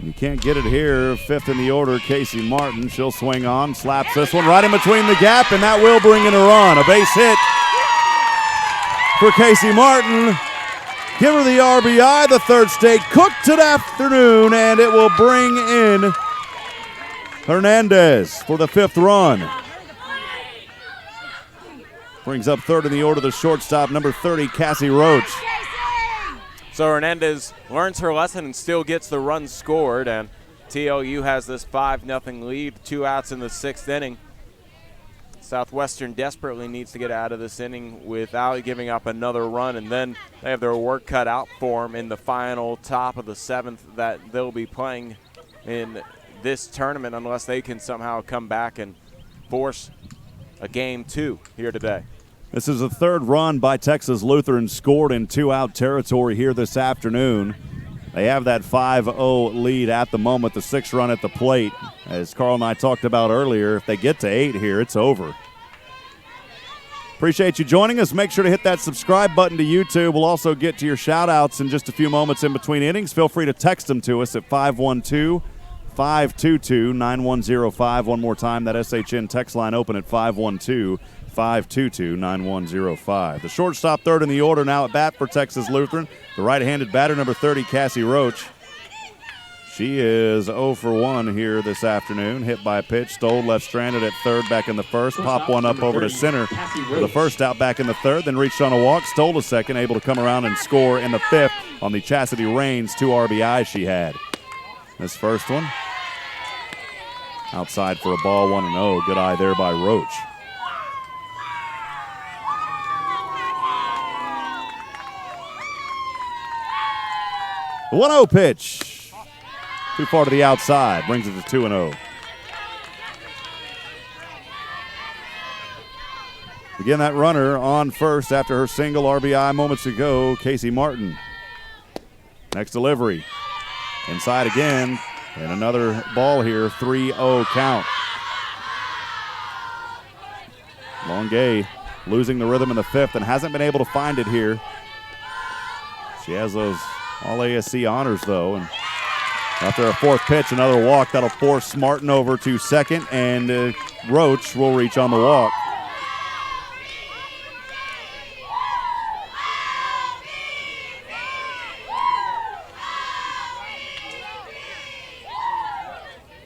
You can't get it here. 5th in the order, Casey Martin. She'll swing on, slaps this one right in between the gap, and that will bring in a run. A base hit for Casey Martin. Give her the RBI, the third state. Cooked it afternoon, and it will bring in Hernandez for the 5th run. Brings up 3rd in the order, the shortstop, number 30, Cassie Roach. So Hernandez learns her lesson and still gets the run scored, and TLU has this 5-0 lead, 2 outs in the 6th inning. Southwestern desperately needs to get out of this inning without giving up another run, and then they have their work cut out for them in the final top of the 7th that they'll be playing in this tournament unless they can somehow come back and force a game 2 here today. This is the 3rd run by Texas Lutheran scored in 2-out territory here this afternoon. They have that 5-0 lead at the moment, the 6th run at the plate. As Carl and I talked about earlier, if they get to 8 here, it's over. Appreciate you joining us. Make sure to hit that subscribe button to YouTube. We'll also get to your shout-outs in just a few moments in between innings. Feel free to text them to us at 512-522-9105. One more time, that SHN text line open at 512-522-9105. The shortstop third in the order now at bat for Texas Lutheran. The right-handed batter, number 30, Cassie Roach. She is 0 for 1 here this afternoon. Hit by a pitch, stole, left stranded at third, back in the first. Pop one up over to center for the first out, back in the third. Then reached on a walk, stole a second, able to come around and score in the fifth on the Chastity Rains 2 RBIs she had. This first one, outside for a ball, 1-0. Good eye there by Roach. The 1-0 pitch. Too far to the outside, brings it to 2-0. Again, that runner on first after her single RBI moments ago, Casey Martin. Next delivery. Inside again, and another ball here, 3-0 count. Longuet losing the rhythm in the fifth and hasn't been able to find it here. She has those All-ASC honors, though, and after a fourth pitch, another walk. That'll force Martin over to second, and Roach will reach on the walk.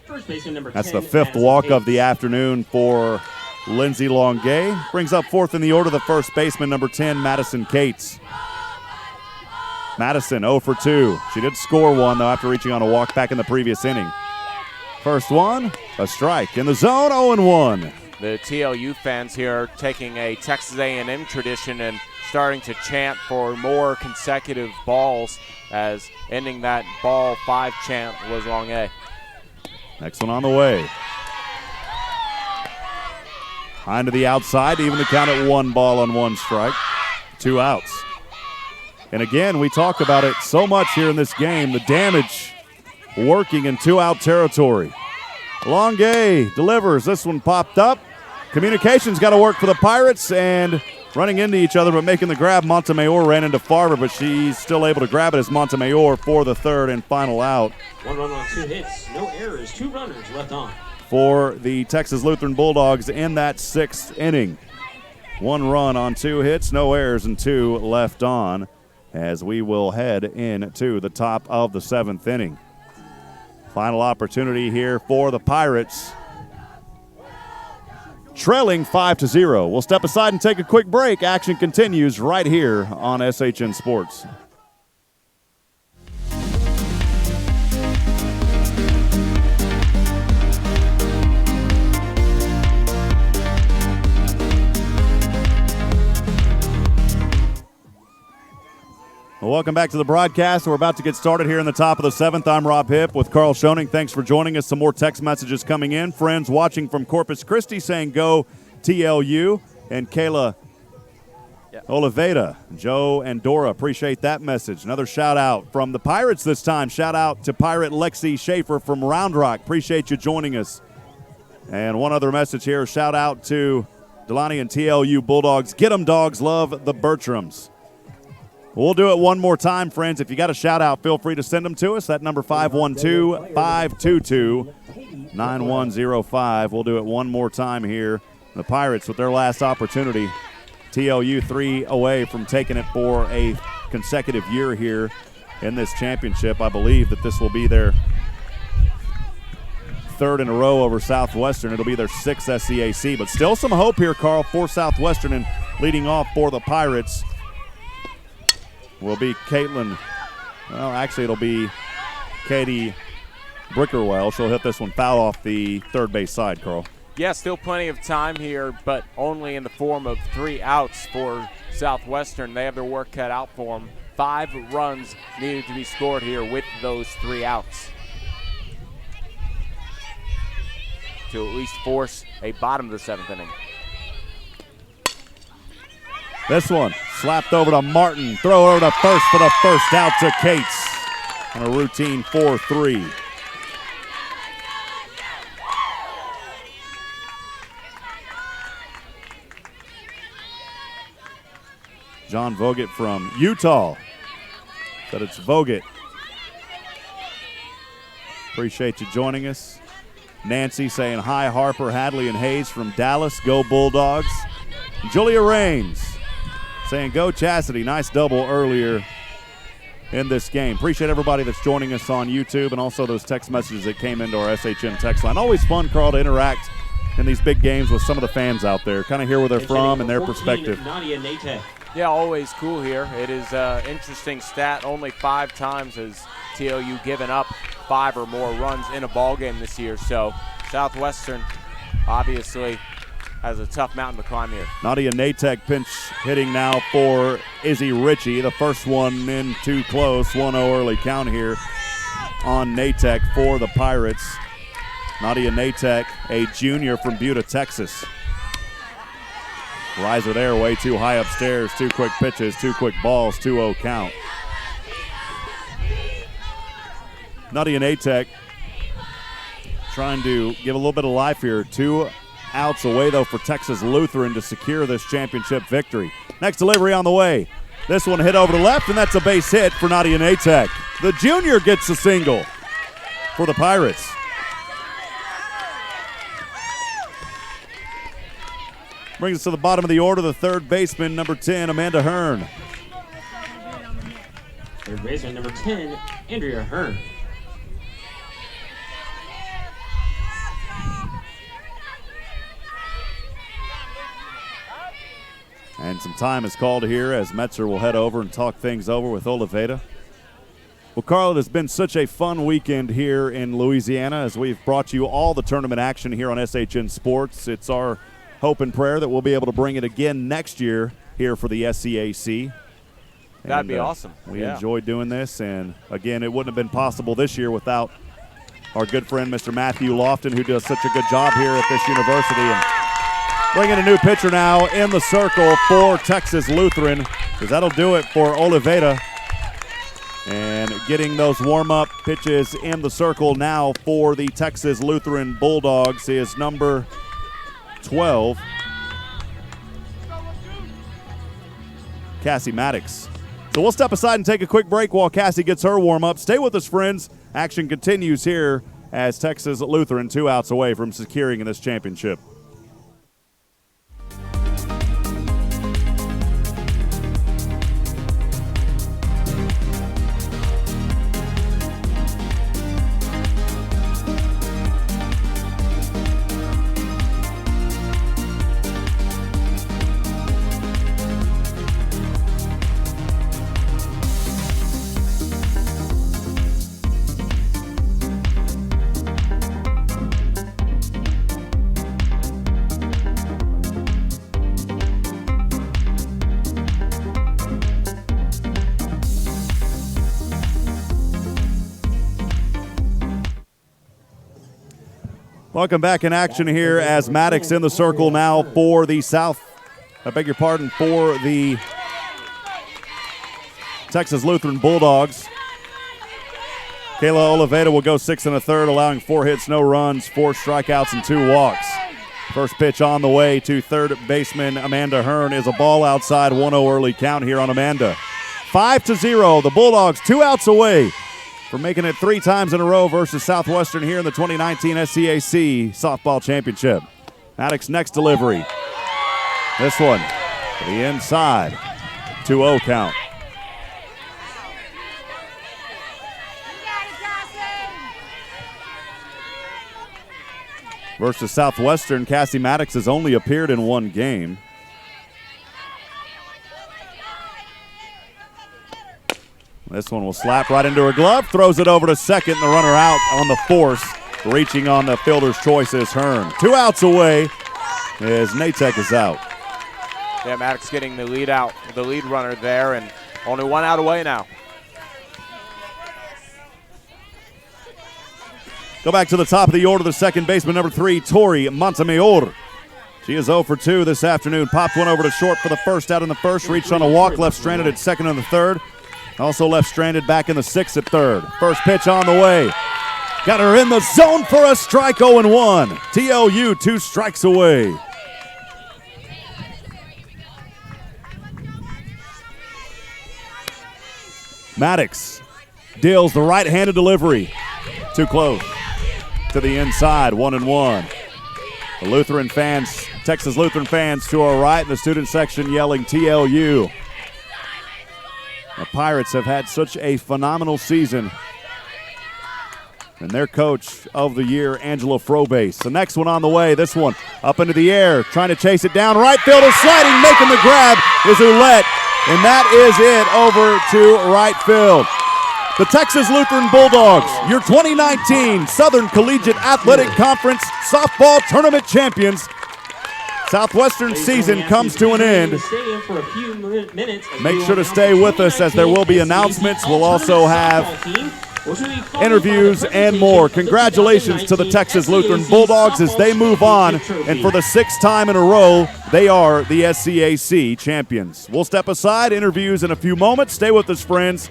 First baseman number 10. That's the fifth walk of the afternoon for Lindsay Longuet. Brings up fourth in the order the first baseman, number 10, Madison Cates. Madison 0 for 2. She did score one, though, after reaching on a walk back in the previous inning. First one, a strike in the zone, 0-1. The TLU fans here are taking a Texas A&M tradition and starting to chant for more consecutive balls, as ending that ball 5 chant was Longuet. Next one on the way. High to the outside, even to count at 1 ball on 1 strike. 2 outs. And again, we talk about it so much here in this game, the damage working in 2-out territory. Longuet delivers. This one popped up. Communication's got to work for the Pirates, and running into each other but making the grab. Montemayor ran into Farber, but she's still able to grab it as Montemayor for the third and final out. 1 run on 2 hits, no errors, 2 runners left on. For the Texas Lutheran Bulldogs in that 6th inning. 1 run on 2 hits, no errors, and 2 left on, as we will head into the top of the 7th inning. Final opportunity here for the Pirates. Trailing 5-0. We'll step aside and take a quick break. Action continues right here on SHN Sports. Well, welcome back to the broadcast. We're about to get started here in the top of the 7th. I'm Rob Hipp with Carl Schoening. Thanks for joining us. Some more text messages coming in. Friends watching from Corpus Christi saying go TLU. And Kayla Oliveira, Joe and Dora, appreciate that message. Another shout out from the Pirates this time. Shout out to Pirate Lexi Schaefer from Round Rock. Appreciate you joining us. And one other message here. Shout out to Delaney and TLU Bulldogs. Get 'em, dogs. Love the Bertrams. We'll do it one more time, friends. If you got a shout-out, feel free to send them to us. That number 512-522-9105. We'll do it one more time here. The Pirates with their last opportunity. TLU 3 away from taking it for a consecutive year here in this championship. I believe that this will be their 3rd in a row over Southwestern. It'll be their 6th SCAC, but still some hope here, Carl, for Southwestern, and leading off for the Pirates will be Caitlin. Well, actually, it'll be Katie Brickerwell. She'll hit this one foul off the third base side, Carl. Yeah, still plenty of time here, but only in the form of 3 outs for Southwestern. They have their work cut out for them. 5 runs needed to be scored here with those 3 outs to at least force a bottom of the 7th inning. This one slapped over to Martin. Throw over to first for the first out to Cates on a routine 4-3. John Vogt from Utah. But it's Vogt. Appreciate you joining us. Nancy saying hi, Harper, Hadley, and Hayes from Dallas. Go Bulldogs. Julia Raines saying go Chastity. Nice double earlier in this game. Appreciate everybody that's joining us on YouTube and also those text messages that came into our SHN text line. Always fun, Carl, to interact in these big games with some of the fans out there. Kind of hear where they're from and their perspective. Nadia Natek. Yeah, always cool here. It is an interesting stat. Only 5 times has TOU given up 5 or more runs in a ball game this year. So Southwestern obviously has a tough mountain to climb here. Nadia Natek pinch hitting now for Izzy Ritchie. The first one in too close. 1-0 early count here on Natek for the Pirates. Nadia Natek, a junior from Buda, Texas. Riser there, way too high upstairs. 2 quick pitches, 2 quick balls, 2-0 count. Nadia Natek trying to give a little bit of life here. 2 outs away, though, for Texas Lutheran to secure this championship victory. Next delivery on the way. This one hit over to left, and that's a base hit for Nadia Natek. The junior gets a single for the Pirates. Brings us to the bottom of the order, the third baseman, number 10, Amanda Hearn. Third baseman, number 10, Andrea Hearn. And some time is called here as Metzer will head over and talk things over with Oliveira. Well, Carl, it has been such a fun weekend here in Louisiana as we've brought you all the tournament action here on SHN Sports. It's our hope and prayer that we'll be able to bring it again next year here for the SCAC. That'd be awesome. We enjoyed doing this, and again, it wouldn't have been possible this year without our good friend, Mr. Matthew Lofton, who does such a good job here at this university. And bringing a new pitcher now in the circle for Texas Lutheran, because that'll do it for Oliveira. And getting those warm-up pitches in the circle now for the Texas Lutheran Bulldogs is number 12, Cassie Maddox. So we'll step aside and take a quick break while Cassie gets her warm-up. Stay with us, friends. Action continues here as Texas Lutheran 2 outs away from securing this championship. Welcome back in action here as Maddox in the circle now for the for the Texas Lutheran Bulldogs. Kayla Oliveira will go 6 1/3, allowing 4 hits, no runs, 4 strikeouts, and 2 walks. First pitch on the way to third baseman Amanda Hearn is a ball outside, 1-0 early count here on Amanda. 5-0, the Bulldogs 2 outs away for making it 3 times in a row versus Southwestern here in the 2019 SCAC Softball Championship. Maddox next delivery. This one to the inside. 2-0 count. Versus Southwestern, Cassie Maddox has only appeared in 1 game. This one will slap right into her glove, throws it over to second, the runner out on the force. Reaching on the fielder's choice is Hearn. 2 outs away as Natek is out. Yeah, Maddox getting the lead runner there, and only 1 out away now. Go back to the top of the order, the second baseman, number 3, Tori Montemayor. She is 0 for 2 this afternoon. Popped one over to short for the first out in the first, reached on a walk, left stranded at second in the third. Also left stranded back in the 6th at third. First pitch on the way. Got her in the zone for a strike, 0-1. TOU 2 strikes away. Maddox deals the right-handed delivery. Too close to the inside, 1-1. The Lutheran fans, Texas Lutheran fans to our right in the student section yelling TLU. The Pirates have had such a phenomenal season. And their coach of the year, Angela Frobase. The next one on the way, this one up into the air, trying to chase it down. Right fielder sliding, making the grab is Ouellette. And that is it over to right field. The Texas Lutheran Bulldogs, your 2019 Southern Collegiate Athletic Conference softball tournament champions. Southwestern season comes to an end. Make sure to stay with us as there will be announcements. We'll also have interviews and more. Congratulations to the Texas Lutheran Bulldogs as they move on, and for the 6th time in a row, they are the SCAC champions. We'll step aside, interviews in a few moments. Stay with us, friends.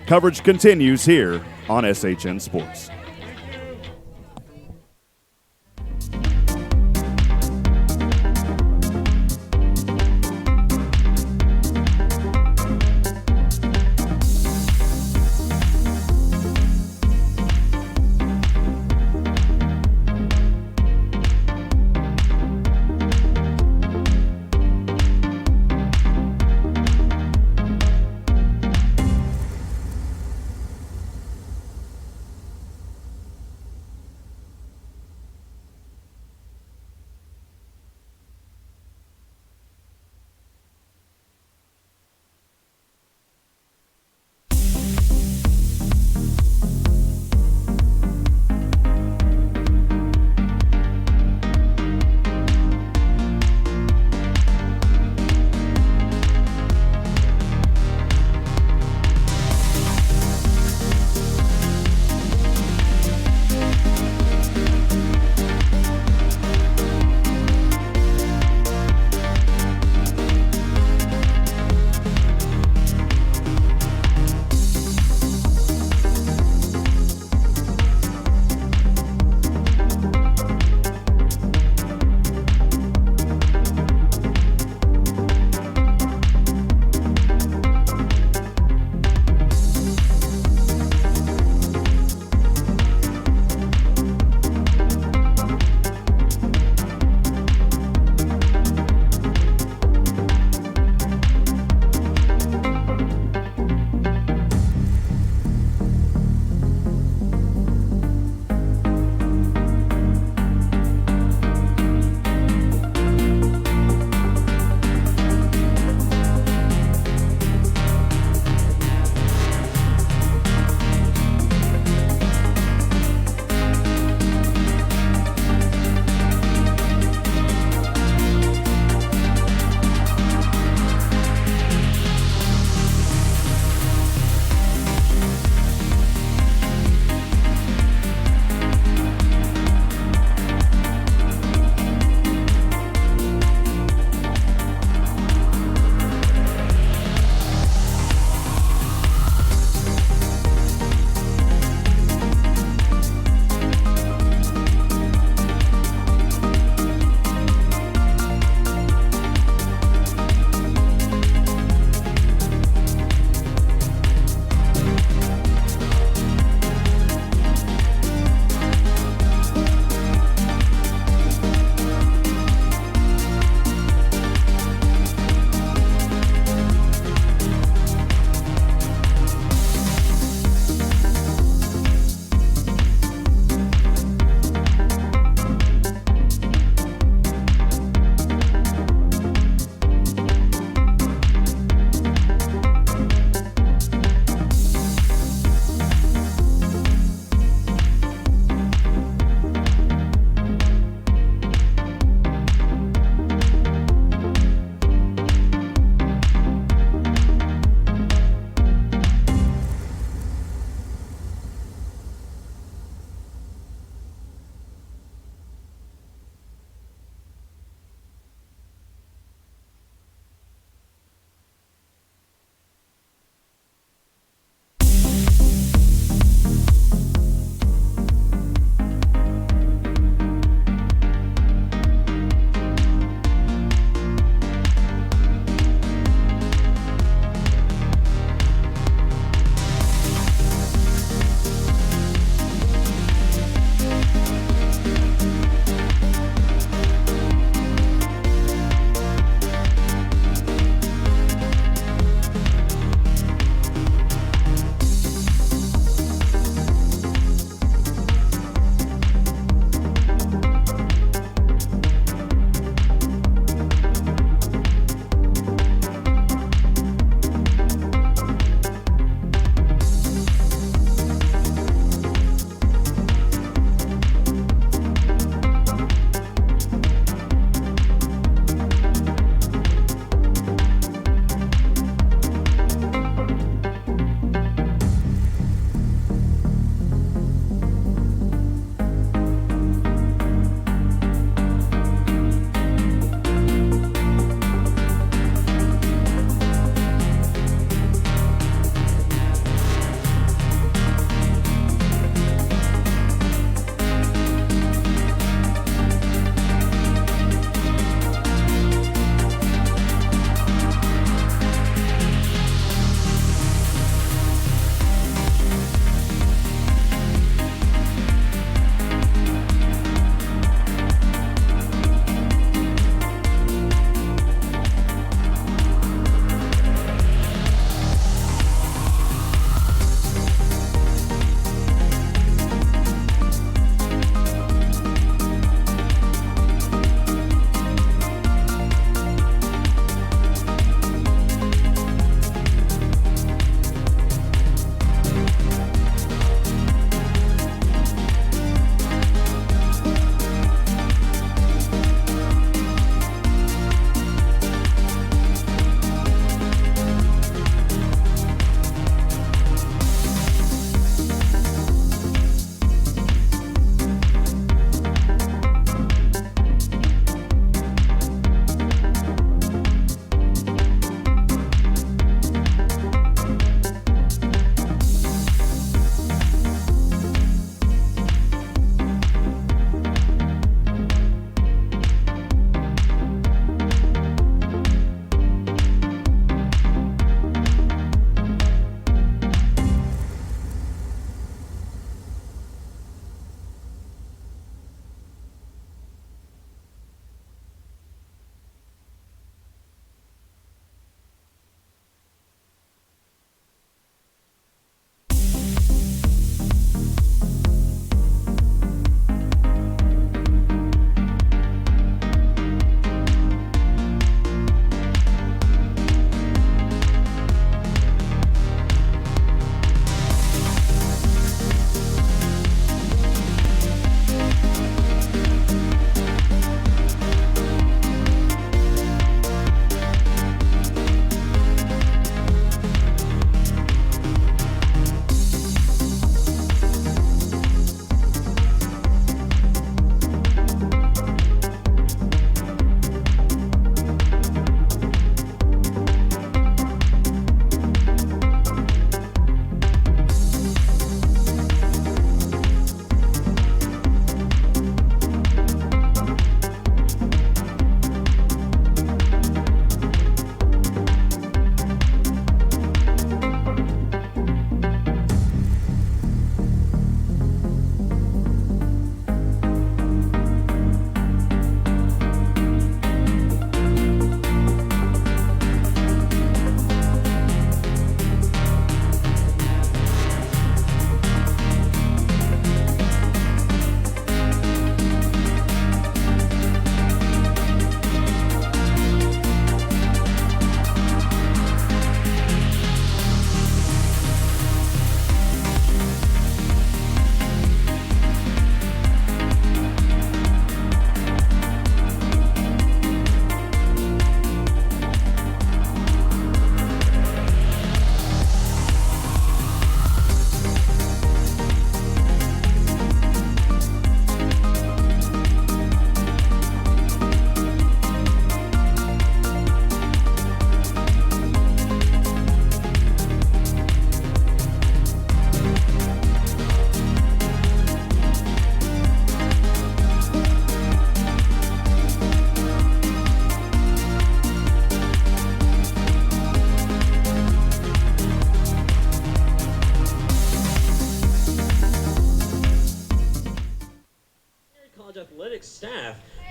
Coverage continues here on SHN Sports.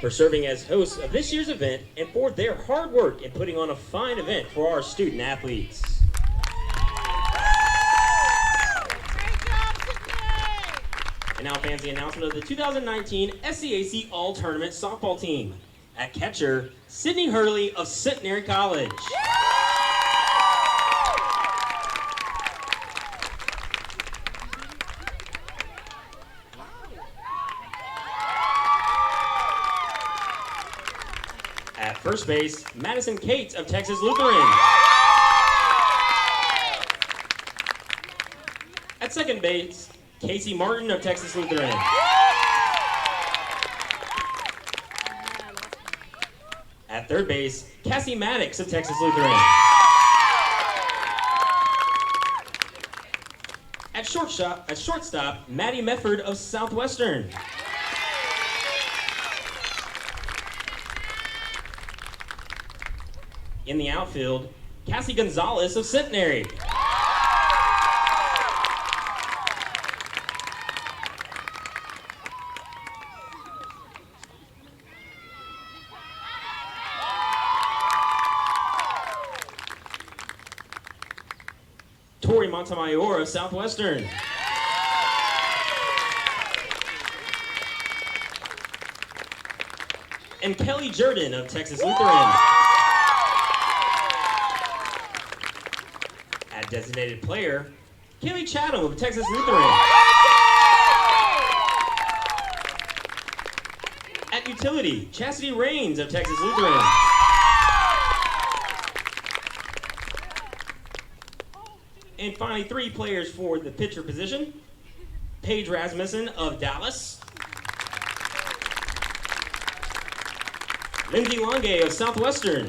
for serving as hosts of this year's event and for their hard work in putting on a fine event for our student athletes. And now fans, the announcement of the 2019 SCAC All-Tournament Softball Team. At catcher, Sydney Hurley of Centenary College. At first base, Madison Cates of Texas Lutheran. At second base, Casey Martin of Texas Lutheran. At third base, Cassie Maddox of Texas Lutheran. At shortstop, Maddie Mefford of Southwestern. In the outfield, Cassie Gonzalez of Centenary. Tori Montemayor of Southwestern. And Kelly Jordan of Texas Lutheran. At designated player, Kaylee Chatham of Texas Lutheran. At utility, Chastity Rains of Texas Lutheran. And finally, 3 players for the pitcher position. Paige Rasmussen of Dallas. Lindsay Longe of Southwestern.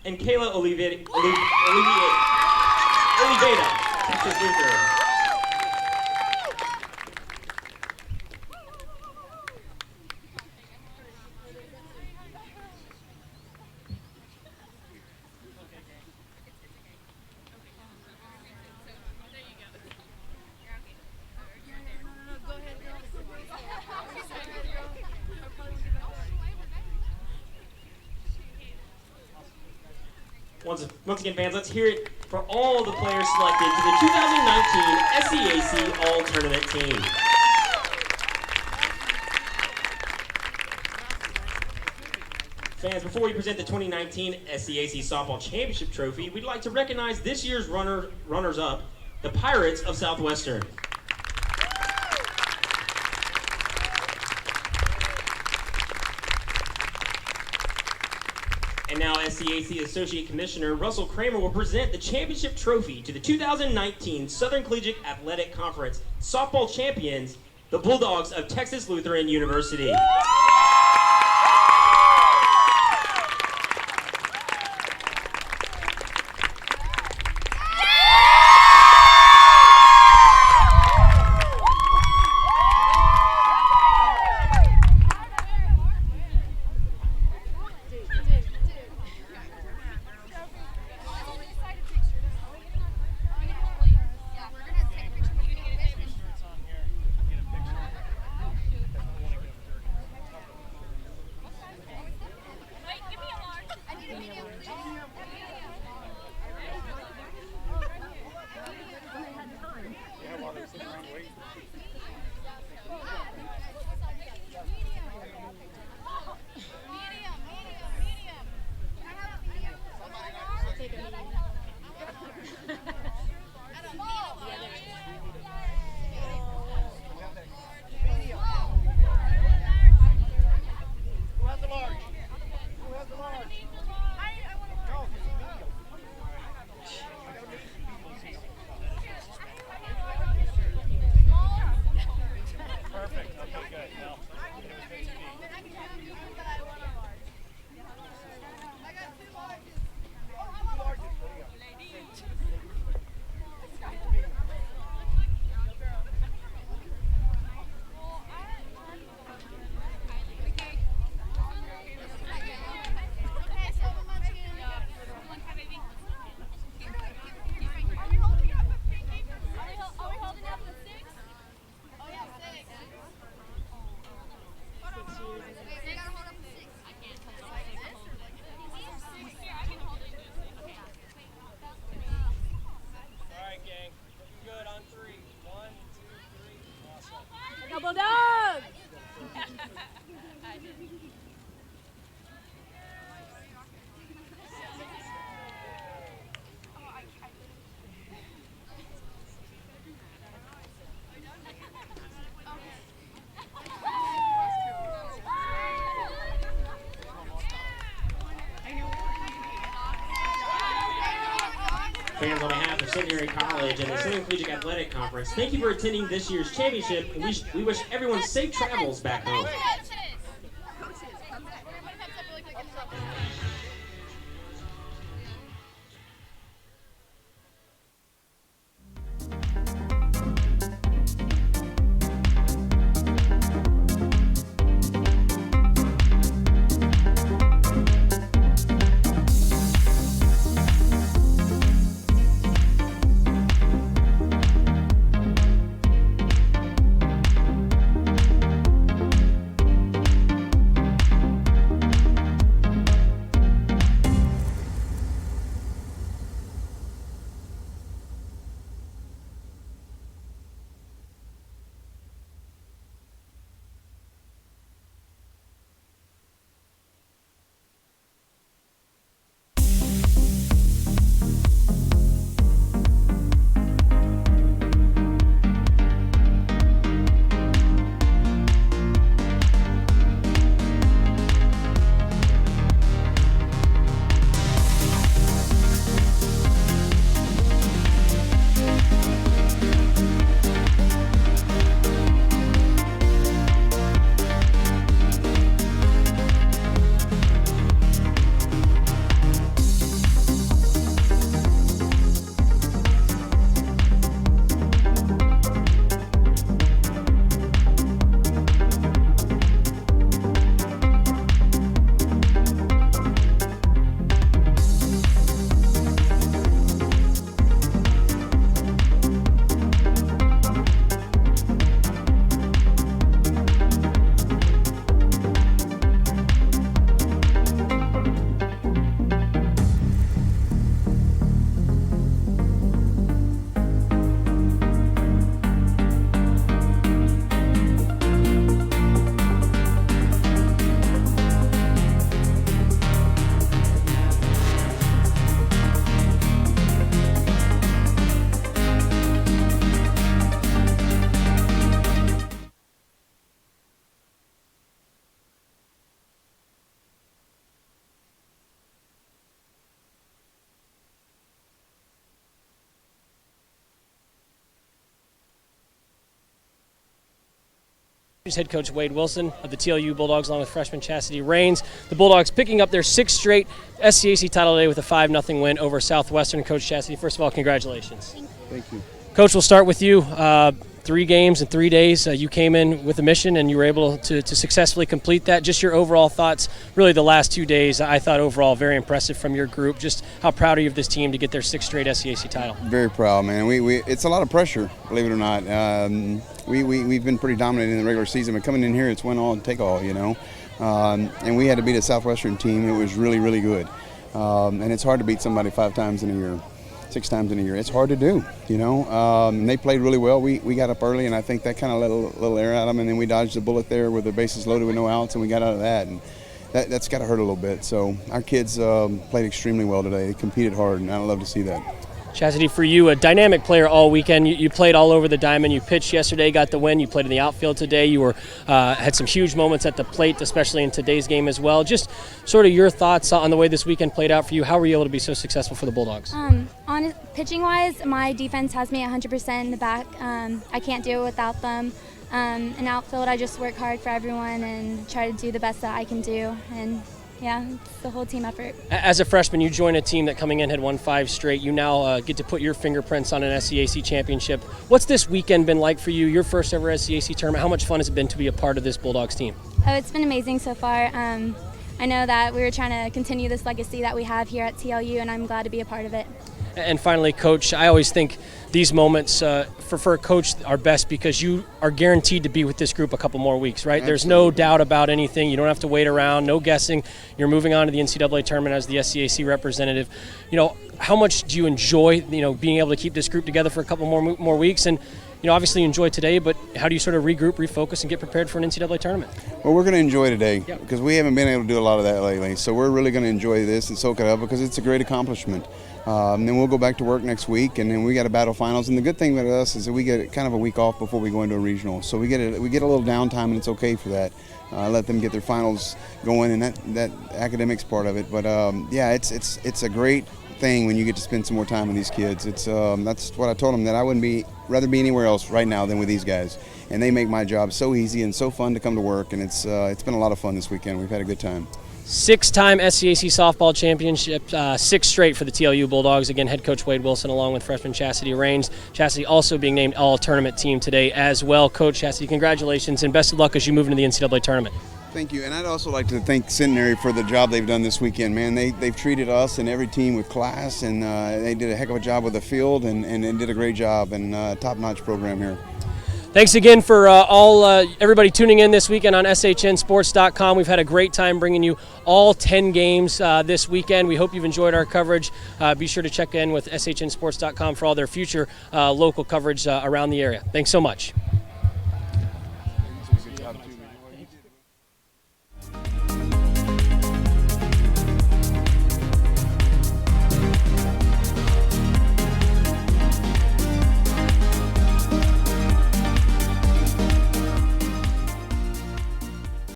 And Kayla Oliveda, Texas Lutheran. Once again, fans, let's hear it for all the players selected to the 2019 SCAC All-Tournament Team. Fans, before we present the 2019 SCAC Softball Championship Trophy, we'd like to recognize this year's runners-up, the Pirates of Southwestern. And now SCAC Associate Commissioner Russell Kramer will present the championship trophy to the 2019 Southern Collegiate Athletic Conference softball champions, the Bulldogs of Texas Lutheran University. Fans, on behalf of Centenary College and the Southern Collegiate Athletic Conference, thank you for attending this year's championship, and we wish everyone safe travels back home. Head coach Wade Wilson of the TLU Bulldogs, along with freshman Chastity Rains. The Bulldogs picking up their 6th straight SCAC title today with a 5-0 win over Southwestern. Coach Chastity, first of all, congratulations. Thank you. Coach, we'll start with you. 3 games in 3 days. You came in with a mission and you were able to successfully complete that. Just your overall thoughts, really the last 2 days, I thought overall very impressive from your group. Just how proud are you of this team to get their 6th straight SCAC title? Very proud, man. It's a lot of pressure, believe it or not. We've been pretty dominant in the regular season, but coming in here, it's win all and take all, you know. And we had to beat a Southwestern team. It was really, really good. And it's hard to beat somebody 5 times in a year. 6 times in a year. It's hard to do, you know. And they played really well. We got up early, and I think that kind of let a little air out of them, and then we dodged a bullet there with the bases loaded with no outs, and we got out of that. And that's got to hurt a little bit. So our kids played extremely well today. They competed hard, and I love to see that. Chastity, for you, a dynamic player all weekend. You played all over the diamond. You pitched yesterday, got the win. You played in the outfield today. You were had some huge moments at the plate, especially in today's game as well. Just sort of your thoughts on the way this weekend played out for you. How were you able to be so successful for the Bulldogs? On pitching-wise, my defense has me 100% in the back. I can't do it without them. In outfield, I just work hard for everyone and try to do the best that I can do. And yeah, it's the whole team effort. As a freshman, you joined a team that coming in had won 5 straight. You now get to put your fingerprints on an SCAC championship. What's this weekend been like for you? Your first ever SCAC tournament. How much fun has it been to be a part of this Bulldogs team? Oh, it's been amazing so far. I know that we were trying to continue this legacy that we have here at TLU, and I'm glad to be a part of it. And finally, Coach, I always think these moments for a coach are best because you are guaranteed to be with this group a couple more weeks, right? Absolutely. There's no doubt about anything. You don't have to wait around, no guessing. You're moving on to the NCAA tournament as the SCAC representative. You know, how much do you enjoy, being able to keep this group together for a couple more weeks? And obviously you enjoy today, but how do you sort of regroup, refocus, and get prepared for an NCAA tournament? Well, we're going to enjoy today because we haven't been able to do a lot of that lately. So we're really going to enjoy this and soak it up because it's a great accomplishment. And then we'll go back to work next week, and then we got to battle finals. And the good thing about us is that we get kind of a week off before we go into a regional. So we get a little downtime, and it's okay for that. Let them get their finals going, and that academics part of it. But yeah, it's a great thing when you get to spend some more time with these kids. It's that's what I told them, that I wouldn't rather be anywhere else right now than with these guys. And they make my job so easy and so fun to come to work. And it's been a lot of fun this weekend. We've had a good time. 6-time SCAC softball championship, 6 straight for the TLU Bulldogs. Again, head coach Wade Wilson along with freshman Chastity Rains. Chastity also being named all-tournament team today as well. Coach Chastity, congratulations and best of luck as you move into the NCAA tournament. Thank you, and I'd also like to thank Centenary for the job they've done this weekend, man. They've treated us and every team with class, and they did a heck of a job with the field, and did a great job, and top-notch program here. Thanks again for everybody tuning in this weekend on SHNSports.com. We've had a great time bringing you all 10 games this weekend. We hope you've enjoyed our coverage. Be sure to check in with SHNSports.com for all their future local coverage around the area. Thanks so much.